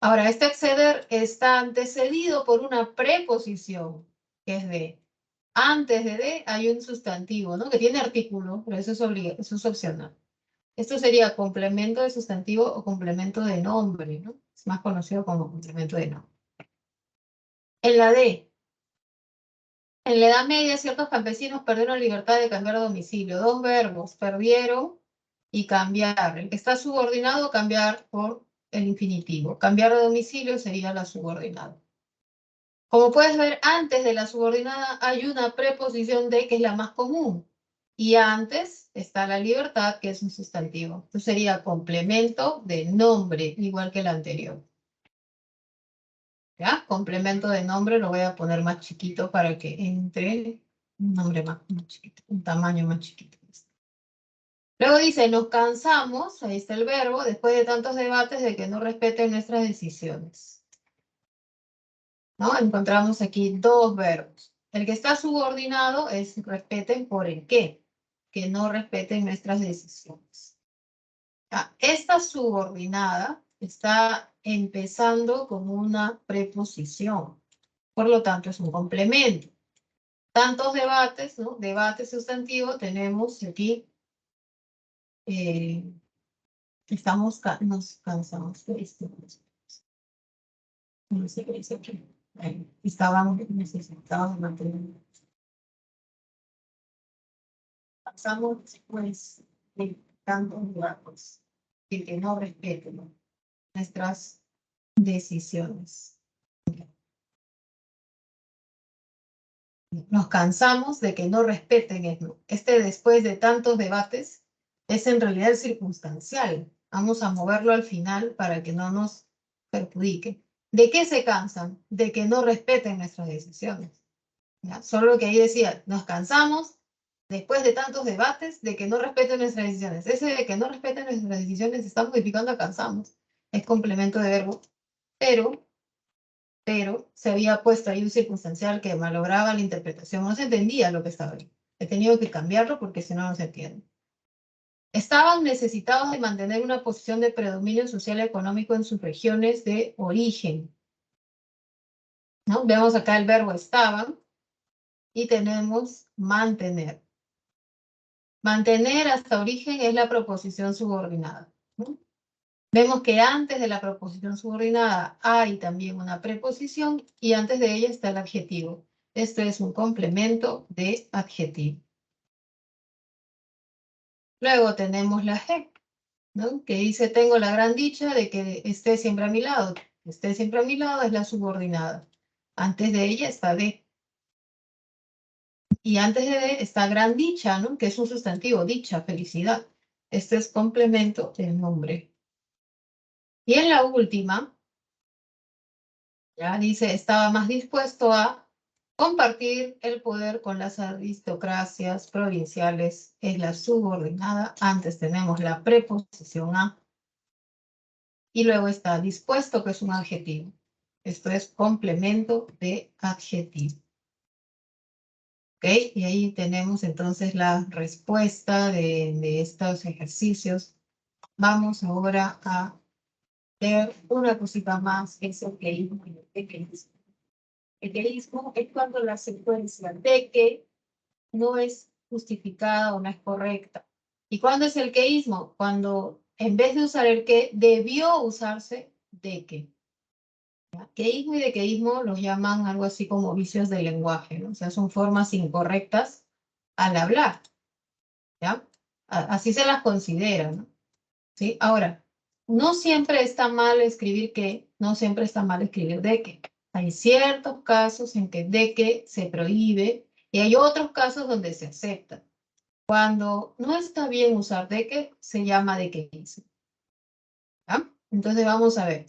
Ahora, este acceder está antecedido por una preposición, que es de. Antes de hay un sustantivo, ¿no? Que tiene artículo, pero eso es opcional. Esto sería complemento de sustantivo o complemento de nombre, ¿no? Es más conocido como complemento de nombre. En la D, en la Edad Media, ciertos campesinos perdieron libertad de cambiar de domicilio. Dos verbos, perdieron y cambiar. El que está subordinado, cambiar por el infinitivo. Cambiar de domicilio sería la subordinada. Como puedes ver, antes de la subordinada hay una preposición de que es la más común. Y antes está la libertad, que es un sustantivo. Entonces sería complemento de nombre, igual que el anterior. ¿Ya? Complemento de nombre lo voy a poner más chiquito para que entre un nombre más chiquito, un tamaño más chiquito. Luego dice, nos cansamos, ahí está el verbo, después de tantos debates de que no respeten nuestras decisiones. ¿No? Encontramos aquí dos verbos. El que está subordinado es respeten por el qué, que no respeten nuestras decisiones. Esta subordinada está empezando con una preposición, por lo tanto es un complemento. Tantos debates, ¿no? Debate sustantivo, tenemos aquí, nos cansamos de esto. No sé qué dice aquí. Necesitábamos mantener. Pasamos después de tantos debates que no respeten nuestras decisiones. Nos cansamos de que no respeten esto. Después de tantos debates es en realidad circunstancial. Vamos a moverlo al final para que no nos perjudique. ¿De qué se cansan? De que no respeten nuestras decisiones. ¿Ya? Solo que ahí decía, nos cansamos después de tantos debates de que no respeten nuestras decisiones. Ese de que no respeten nuestras decisiones está modificando a cansamos. Es complemento de verbo, pero se había puesto ahí un circunstancial que malograba la interpretación. No se entendía lo que estaba ahí. He tenido que cambiarlo porque si no, no se entiende. Estaban necesitados de mantener una posición de predominio social y económico en sus regiones de origen. ¿No? Vemos acá el verbo estaban y tenemos mantener. Mantener hasta origen es la proposición subordinada, ¿no? Vemos que antes de la proposición subordinada hay también una preposición y antes de ella está el adjetivo. Esto es un complemento de adjetivo. Luego tenemos la G, ¿no? Que dice, tengo la gran dicha de que esté siempre a mi lado. Esté siempre a mi lado es la subordinada. Antes de ella está D. Y antes de D está gran dicha, ¿no? Que es un sustantivo, dicha, felicidad. Este es complemento del nombre. Y en la última, ya dice, estaba más dispuesto a compartir el poder con las aristocracias provinciales. Es la subordinada. Antes tenemos la preposición a. Y luego está dispuesto, que es un adjetivo. Esto es complemento de adjetivo. ¿Ok? Y ahí tenemos entonces la respuesta de estos ejercicios. Vamos ahora a ver una cosita más, es el queísmo. El queísmo es cuando la secuencia de que no es justificada o no es correcta. ¿Y cuándo es el queísmo? Cuando en vez de usar el que, debió usarse de que. ¿Ya? Queísmo y dequeísmo los llaman algo así como vicios del lenguaje, ¿no? O sea, son formas incorrectas al hablar, ¿ya? Así se las considera, ¿no? ¿Sí? Ahora, no siempre está mal escribir que, no siempre está mal escribir de que. Hay ciertos casos en que de que se prohíbe y hay otros casos donde se acepta. Cuando no está bien usar de que, se llama dequeísmo. ¿Ya? Entonces vamos a ver.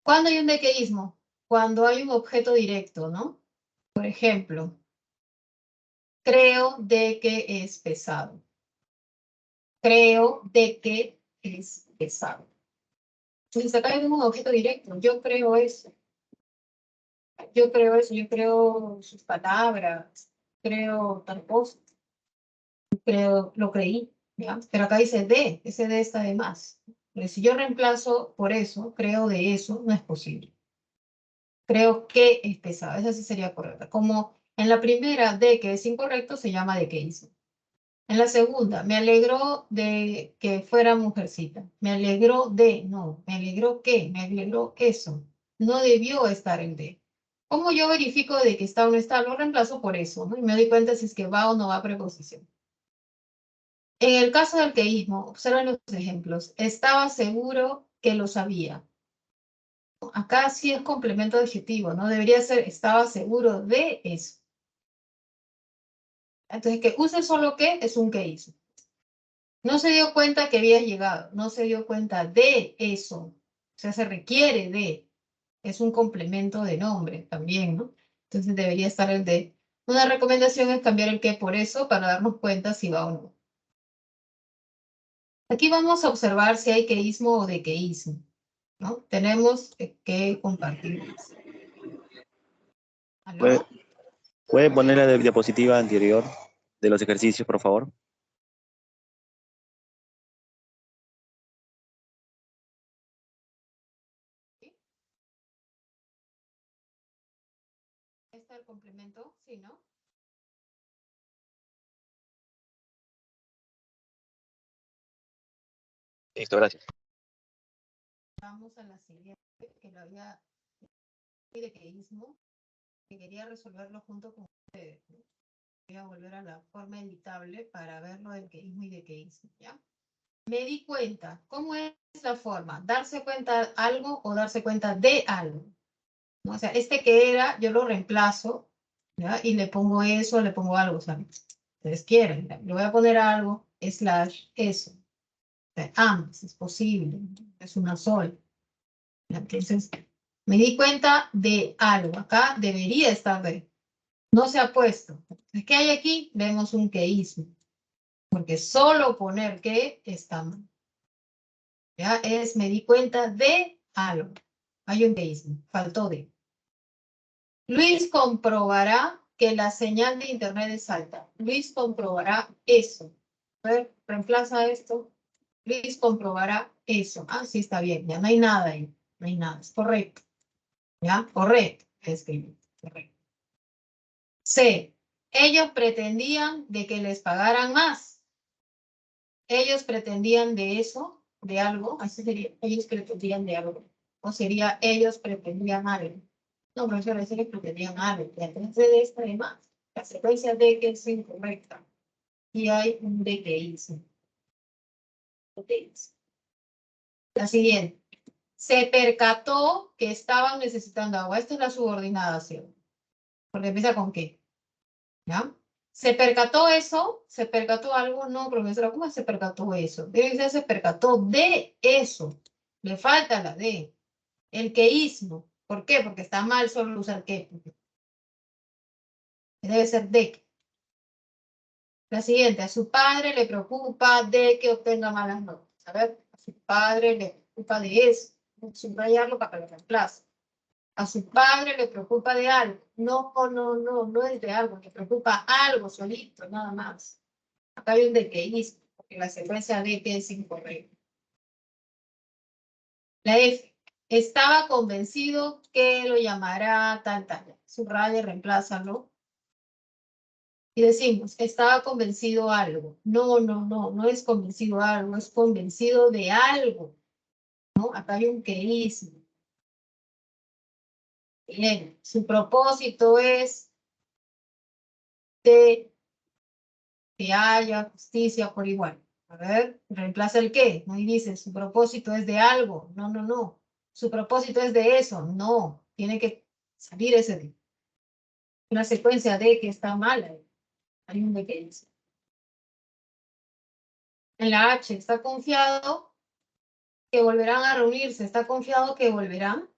¿Cuándo hay un dequeísmo? Cuando hay un objeto directo, ¿no? Por ejemplo, creo de que es pesado. Creo de que es pesado. Entonces acá hay un objeto directo. Yo creo eso. Yo creo eso. Yo creo sus palabras. Creo tal cosa. Creo, lo creí. ¿Ya? Pero acá dice de. Ese de está de más. Pero si yo reemplazo por eso, creo de eso, no es posible. Creo que es pesado. Esa sí sería correcta. Como en la primera de que es incorrecto, se llama de que hizo. En la segunda, me alegró de que fuera mujercita. Me alegró de, no, me alegró que, me alegró eso. No debió estar el de. ¿Cómo yo verifico de que está o no está? Lo reemplazo por eso, ¿no? Y me doy cuenta si es que va o no va preposición. En el caso del queísmo, observen los ejemplos. Estaba seguro que lo sabía. Acá sí es complemento adjetivo, ¿no? Debería ser estaba seguro de eso. Entonces, que use solo que es un queísmo. No se dio cuenta que había llegado, no se dio cuenta de eso. O sea, se requiere de. Es un complemento de nombre también, ¿no? Entonces debería estar el de. Una recomendación es cambiar el que por eso para darnos cuenta si va o no. Aquí vamos a observar si hay queísmo o dequeísmo, ¿no? Tenemos que compartir. ¿Puede, ¿Aló? puede poner la diapositiva anterior de los ejercicios, por favor? ¿Está el complemento? Sí, ¿no? Listo, gracias. Vamos a la siguiente, que lo había dequeísmo, que quería resolverlo junto con ustedes, ¿no? Voy a volver a la forma editable para verlo del queísmo y dequeísmo, ¿ya? Me di cuenta. ¿Cómo es la forma? ¿Darse cuenta de algo o darse cuenta de algo? ¿No? O sea, este que era, yo lo reemplazo, ¿ya? Y le pongo eso, le pongo algo. O sea, ustedes quieren, ¿ya? Le voy a poner algo, slash, eso. O sea, ambos, es posible. Es una sola. ¿Ya? Entonces, me di cuenta de algo. Acá debería estar de. No se ha puesto. Entonces, ¿qué hay aquí? Vemos un queísmo. Porque solo poner que está mal. ¿Ya? Es, me di cuenta de algo. Hay un queísmo. Faltó de. Luis comprobará que la señal de internet es alta. Luis comprobará eso. A ver, reemplaza esto. Luis comprobará eso. Ah, sí, está bien. Ya no hay nada ahí. No hay nada. Es correcto. ¿Ya? Correcto. Escribir. Correcto. C. Ellos pretendían de que les pagaran más. Ellos pretendían de eso, de algo. Así sería. Ellos pretendían de algo. O sería ellos pretendían algo. No, profesor, ese le pretendían algo. Y entonces de esta además, la secuencia de que es incorrecta. Y hay un de que hizo. La siguiente. Se percató que estaban necesitando agua. Esta es la subordinación. Porque empieza con qué. ¿Ya? ¿Se percató eso? ¿Se percató algo? No, profesora, ¿cómo se percató eso? Debe ser se percató de eso. Le falta la de. El queísmo. ¿Por qué? Porque está mal solo usar qué. Debe ser de. La siguiente, a su padre le preocupa de que obtenga malas notas. A ver, a su padre le preocupa de eso. Subrayarlo para que lo reemplace. A su padre le preocupa de algo. No, no, no, no es de algo. Le preocupa algo solito, nada más. Acá hay un de que hizo, porque la secuencia de que es incorrecta. La F. Estaba convencido que lo llamará tal, tal. Subraya y reemplázalo. y decimos, estaba convencido algo. No, no es convencido algo, es convencido de algo, ¿no? Acá hay un queísmo. Bien, su propósito es de que haya justicia por igual. A ver, reemplaza el qué, ¿no? Y dice, su propósito es de algo. No. Su propósito es de eso. No, tiene que salir ese de. Una secuencia de que está mal ahí. Hay un de que dice. En la H, está confiado que volverán a reunirse. ¿Está confiado que volverán?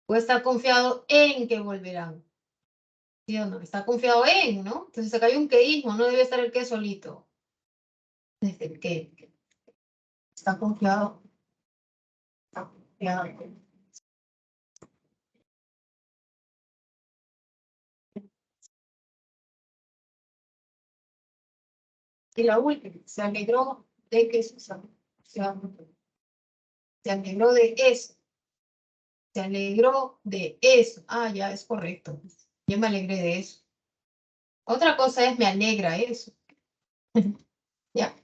¿O está confiado en que volverán? ¿Sí o no? Está confiado en, ¿no? Entonces acá hay un queísmo, no debe estar el que solito. Desde el que. Está confiado. Está confiado. Y la última, se alegró de que Susana se alegró de eso. Se alegró de eso. Ah, ya, es correcto. Yo me alegré de eso. Otra cosa es me alegra eso. Ya.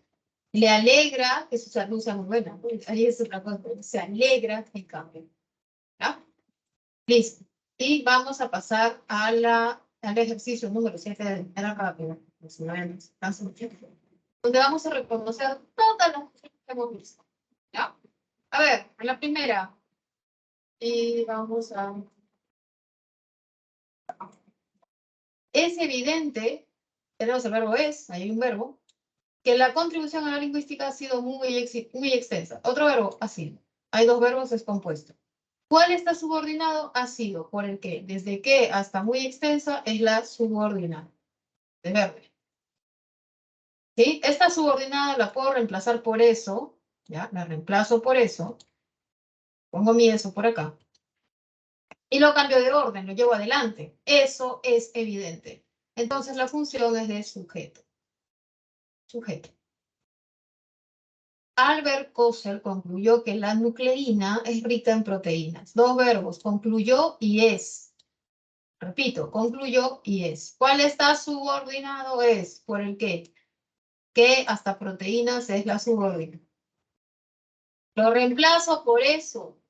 Le alegra que su salud sea muy buena. Ahí es otra cosa. Se alegra en cambio. ¿Ya? Listo. Y vamos a pasar a al ejercicio número 7 de manera rápida. Donde vamos a reconocer todas las cosas que hemos visto. ¿Ya? A ver, en la primera. Y vamos a... Es evidente, tenemos el verbo es, ahí hay un verbo, que la contribución a la lingüística ha sido muy extensa. Otro verbo, ha sido. Hay dos verbos, es compuesto. ¿Cuál está subordinado? Ha sido, por el que, desde que hasta muy extensa, es la subordinada de verbo. ¿Sí? Esta subordinada la puedo reemplazar por eso, ¿ya? La reemplazo por eso. Pongo mi eso por acá. Y lo cambio de orden, lo llevo adelante. Eso es evidente. Entonces la función es de sujeto. Sujeto. Albert Kossel concluyó que la nucleína es rica en proteínas. Dos verbos, concluyó y es. Repito, concluyó y es. ¿Cuál está subordinado? Es por el que hasta proteínas es la subordinada. Lo reemplazo por eso.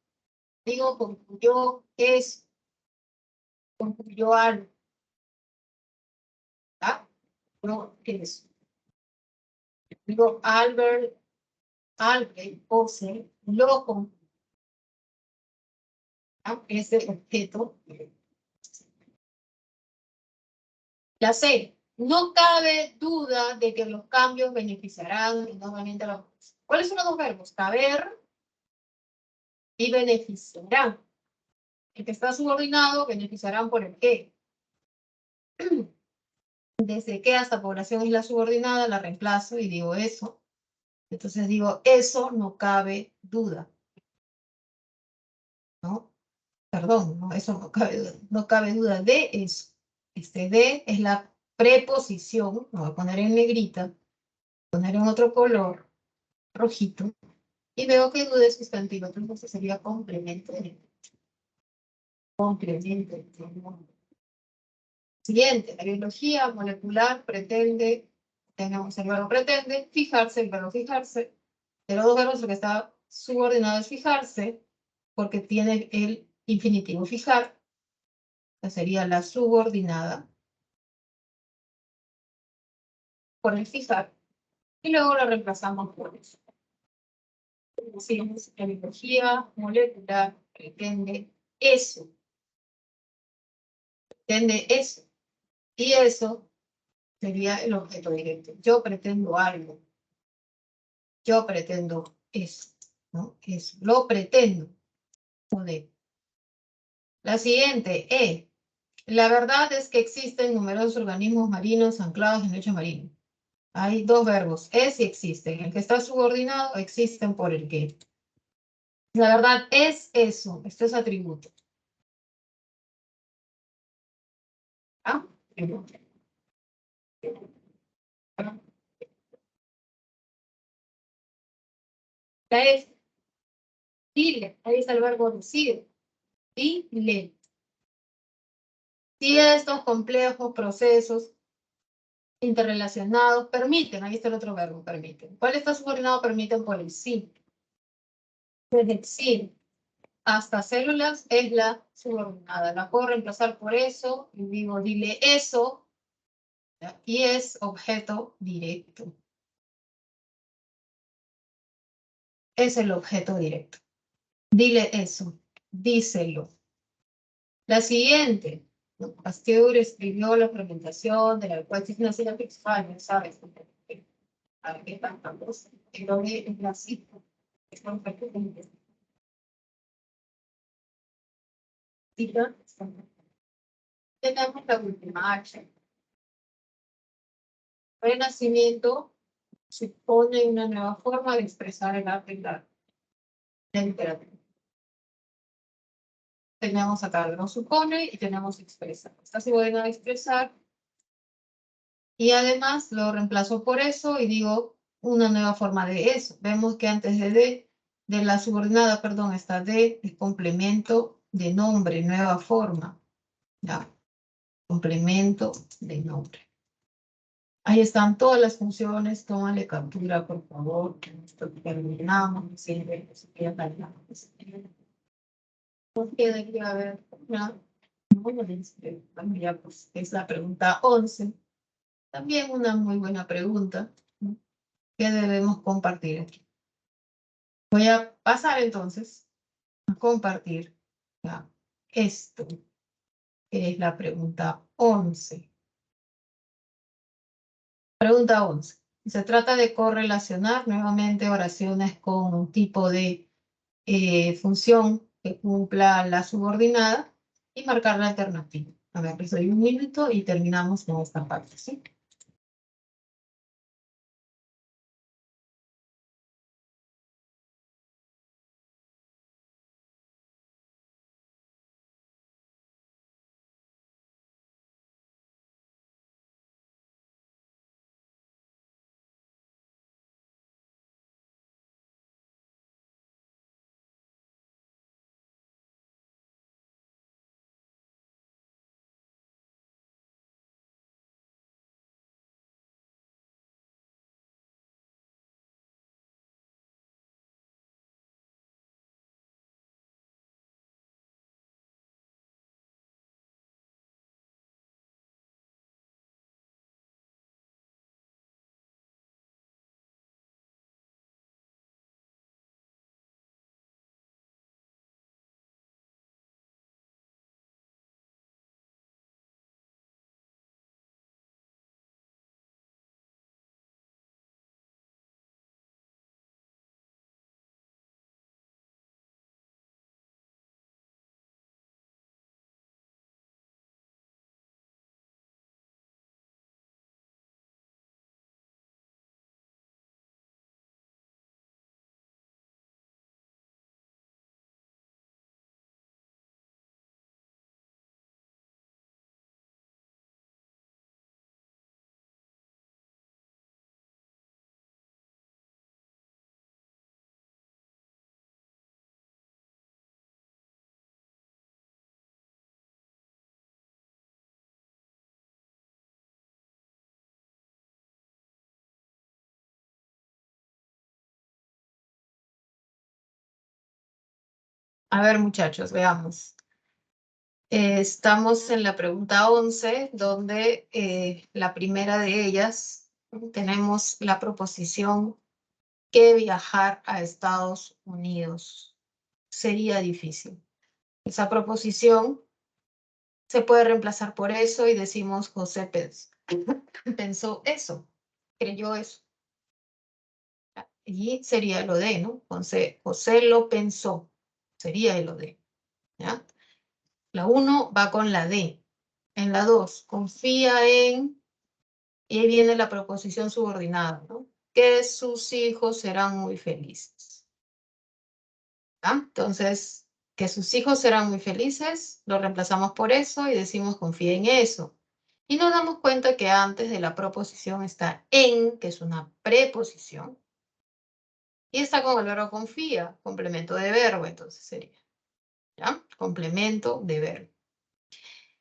Digo, concluyó es. Concluyó algo. ¿Ah? No, ¿qué es? Digo, Albert Kossel lo concluyó. ¿Ah? Ese objeto. La C. No cabe duda de que los cambios beneficiarán enormemente a la población. ¿Cuáles son los dos verbos? Caber y beneficiarán. El que está subordinado beneficiarán por el qué. Desde que hasta población es la subordinada, la reemplazo y digo eso. Entonces digo, eso no cabe duda. ¿No? Perdón, no, eso no cabe duda. No cabe duda de eso. Este de es la preposición, lo voy a poner en negrita, poner en otro color, rojito, y veo que duda es sustantivo, entonces sería complemento de complemento. Siguiente, la biología molecular pretende, tenemos el verbo pretende, fijarse, el verbo fijarse, de los dos verbos lo que está subordinado es fijarse, porque tiene el infinitivo fijar, que sería la subordinada, por el fijar, y luego lo reemplazamos por eso. Decimos, la biología molecular pretende eso, y eso sería el objeto directo. Yo pretendo algo. Yo pretendo eso, ¿no? Eso. Lo pretendo. Poder. La siguiente, E. La verdad es que existen numerosos organismos marinos anclados en lecho marino. Hay dos verbos, es y existen. El que está subordinado existen por el que. La verdad es eso. Esto es atributo. ¿Ah? La es dile. Ahí está el verbo decir. Dile. Si estos complejos procesos Interrelacionados, permiten, ahí está el otro verbo, permiten. ¿Cuál está subordinado? Permiten por el sí. Es decir, hasta células es la subordinada. La puedo reemplazar por eso, y digo, dile eso, ¿ya? Y es objeto directo. Es el objeto directo. Dile eso, díselo. La siguiente, ¿no? Pasteur escribió la fermentación de la cuaticinación principal, ¿sabes? A ver qué tantas cosas. En donde es la cita. Tenemos la última H. El renacimiento supone una nueva forma de expresar el arte y la literatura. Tenemos acá no supone y tenemos expresa. Está subordinado a expresar. Y además lo reemplazo por eso y digo una nueva forma de eso. Vemos que antes de la subordinada, perdón, está de complemento de nombre, nueva forma. Ya. Complemento de nombre. Ahí están todas las funciones. Tómale captura, por favor. Esto terminamos. Siempre se queda nos quedaría ver una. Bueno, ya pues es la pregunta 11. También una muy buena pregunta, ¿no? Que debemos compartir aquí. Voy a pasar entonces a compartir ya, esto, que es la pregunta 11. Pregunta 11. Se trata de correlacionar nuevamente oraciones con un tipo de función que cumpla la subordinada y marcar la alternativa. A ver, les doy un minuto y terminamos con esta parte, ¿sí? A ver, muchachos, veamos. Estamos en la pregunta 11, donde la primera de ellas tenemos la proposición que viajar a Estados Unidos sería difícil. Esa proposición se puede reemplazar por eso y decimos José pensó eso, creyó eso. Y sería lo de, ¿no? José lo pensó, sería el de, ¿ya? La 1 va con la D. En la 2, confía en, y ahí viene la proposición subordinada, ¿no? Que sus hijos serán muy felices. ¿Ah? Entonces, que sus hijos serán muy felices, lo reemplazamos por eso y decimos confía en eso. Y nos damos cuenta que antes de la proposición está en, que es una preposición. Y está con el verbo confía, complemento de verbo, entonces sería, ¿ya? Complemento de verbo.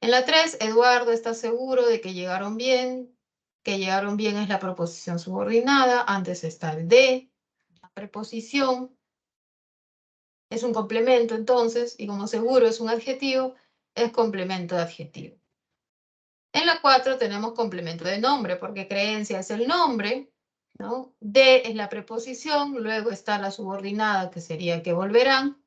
En la 3, Eduardo está seguro de que llegaron bien. que llegaron bien es la proposición subordinada. Antes está el de, la preposición. Es un complemento entonces, y como seguro es un adjetivo, es complemento de adjetivo. En la 4 tenemos complemento de nombre, porque creencia es el nombre, ¿no? De es la preposición, luego está la subordinada, que sería que volverán,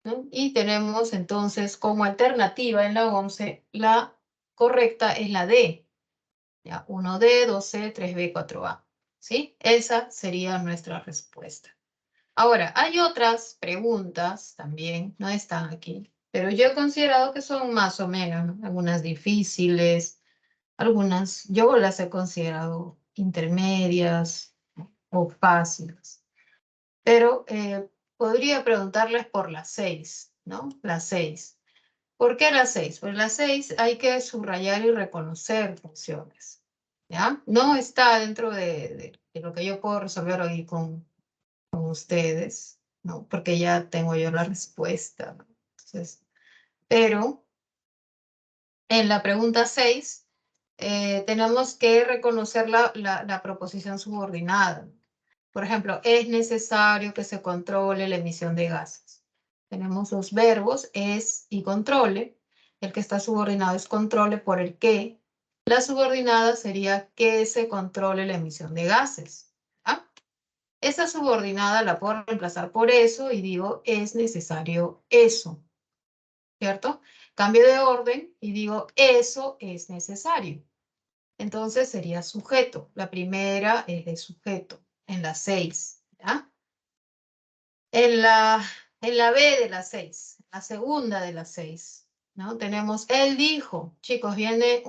¿no? Y tenemos entonces como alternativa en la 11, la correcta es la D. ¿Ya? 1D, 2C, 3B, 4A. ¿Sí? Esa sería nuestra respuesta. Ahora, hay otras preguntas también, no están aquí, pero yo he considerado que son más o menos, ¿no? Algunas difíciles, algunas yo las he considerado intermedias, ¿no? O fáciles. Pero podría preguntarles por las 6, ¿no? Las 6. ¿Por qué las 6? Pues las 6 hay que subrayar y reconocer funciones, ¿ya? No está dentro de lo que yo puedo resolver hoy con ustedes, ¿no? Porque ya tengo yo la respuesta, ¿no? Entonces, pero en la pregunta 6 tenemos que reconocer la proposición subordinada. Por ejemplo, es necesario que se controle la emisión de gases. Tenemos dos verbos, es y controle. El que está subordinado es controle por el que. La subordinada sería que se controle la emisión de gases. ¿Ah? Esa subordinada la puedo reemplazar por eso y digo es necesario eso. ¿Cierto? Cambio de orden y digo eso es necesario. Entonces sería sujeto. La primera es de sujeto en la 6. ¿Ya? En la B de la 6, la segunda de la 6, ¿no? Tenemos él dijo. Chicos, viene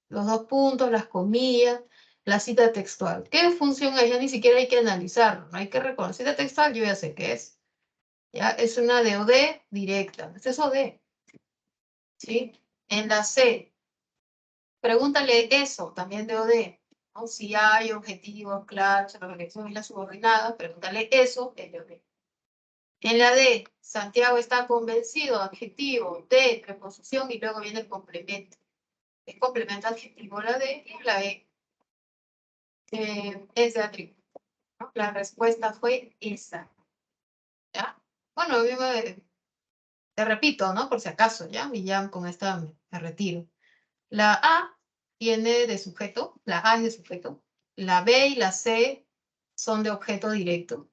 los dos puntos, las comillas, la cita textual. ¿Qué función es? Ya ni siquiera hay que analizarlo, no hay que reconocer. Cita textual yo ya sé qué es. ¿Ya? Es una de OD directa. Este es OD. ¿Sí? En la C, pregúntale eso, también de OD. ¿No? Si hay objetivos, claro, la reflexión es la subordinada, pregúntale eso, es de OD. En la D, Santiago está convencido, adjetivo, de, preposición, y luego viene el complemento. El complemento adjetivo la D, y la E es de atributo, ¿no? La respuesta fue esa. ¿Ya? Bueno, yo te repito, ¿no? Por si acaso, ¿ya? Y ya con esta me retiro. La A tiene de sujeto, la A es de sujeto. La B y la C son de objeto directo.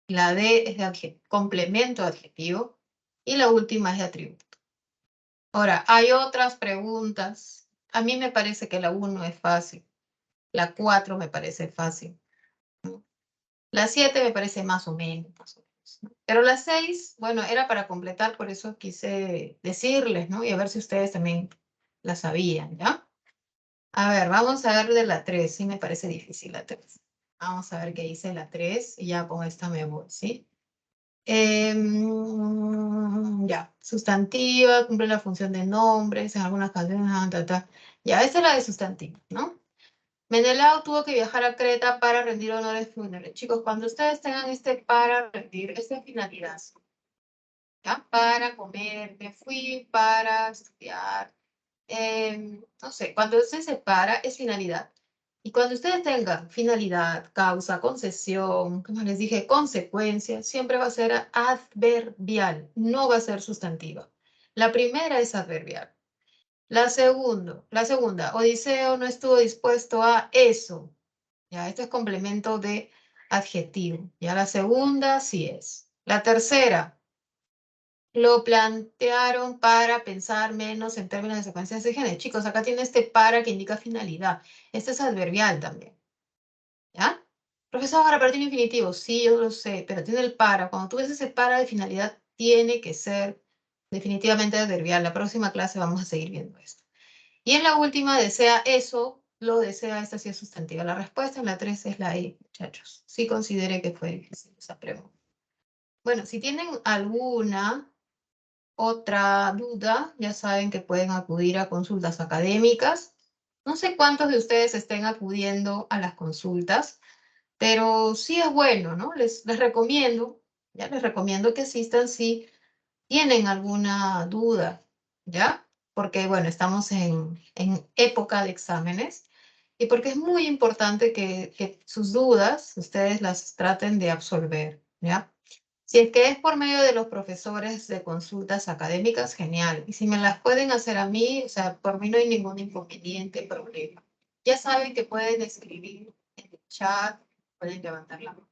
La D es de complemento adjetivo. Y la última es de atributo. Ahora, hay otras preguntas. A mí me parece que la 1 es fácil. La 4 me parece fácil. ¿No? La 7 me parece más o menos. ¿No? Pero la 6, bueno, era para completar, por eso quise decirles, ¿no? Y a ver si ustedes también la sabían, ¿ya? A ver, vamos a ver de la 3. Sí, me parece difícil la 3. Vamos a ver qué dice la 3 y ya con esta me voy, ¿sí? Ya, sustantiva, cumple la función de nombres, en algunas canciones, ya, esta es la de sustantiva, ¿no? Menelao tuvo que viajar a Creta para rendir honores fúnebres. Chicos, cuando ustedes tengan este para rendir, esta finalidad, ¿ya? Para comer, me fui para estudiar, no sé, cuando usted se para es finalidad. Y cuando ustedes tengan finalidad, causa, concesión, como les dije, consecuencia, siempre va a ser adverbial, no va a ser sustantiva. La primera es adverbial. La segunda, Odiseo no estuvo dispuesto a eso. Ya, esto es complemento de adjetivo. Ya la segunda sí es. La tercera, lo plantearon para pensar menos en términos de secuencias de género. Chicos, acá tiene este para que indica finalidad. Este es adverbial también. ¿Ya? Profesor, pero tiene infinitivo. Sí, yo lo sé, pero tiene el para. Cuando tú ves ese para de finalidad, tiene que ser definitivamente adverbial. La próxima clase vamos a seguir viendo esto. Y en la última, desea eso, lo desea, esta sí es sustantiva. La respuesta en la 3 es la E, muchachos. Sí considere que fue difícil esa pregunta. Bueno, si tienen alguna otra duda, ya saben que pueden acudir a consultas académicas. No sé cuántos de ustedes estén acudiendo a las consultas, pero sí es bueno, ¿no? Les recomiendo, ya les recomiendo que asistan si tienen alguna duda, ¿ya? Porque, bueno, estamos en época de exámenes y porque es muy importante que sus dudas ustedes las traten de absolver, ¿ya? Si es que es por medio de los profesores de consultas académicas, genial. Y si me las pueden hacer a mí, o sea, por mí no hay ningún inconveniente, problema. Ya saben que pueden escribir en el chat, pueden levantar la mano.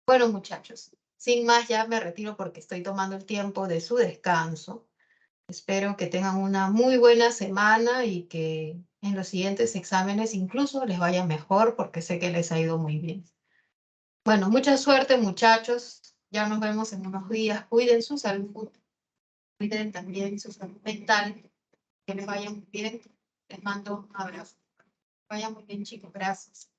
Bueno, muchachos, sin más ya me retiro porque estoy tomando el tiempo de su descanso. Espero que tengan una muy buena semana y que en los siguientes exámenes incluso les vaya mejor porque sé que les ha ido muy bien. Bueno, mucha suerte, muchachos. Ya nos vemos en unos días. Cuiden su salud, cuiden también su salud mental. Que les vaya muy bien. Les mando un abrazo. Vaya muy bien, chicos. Gracias.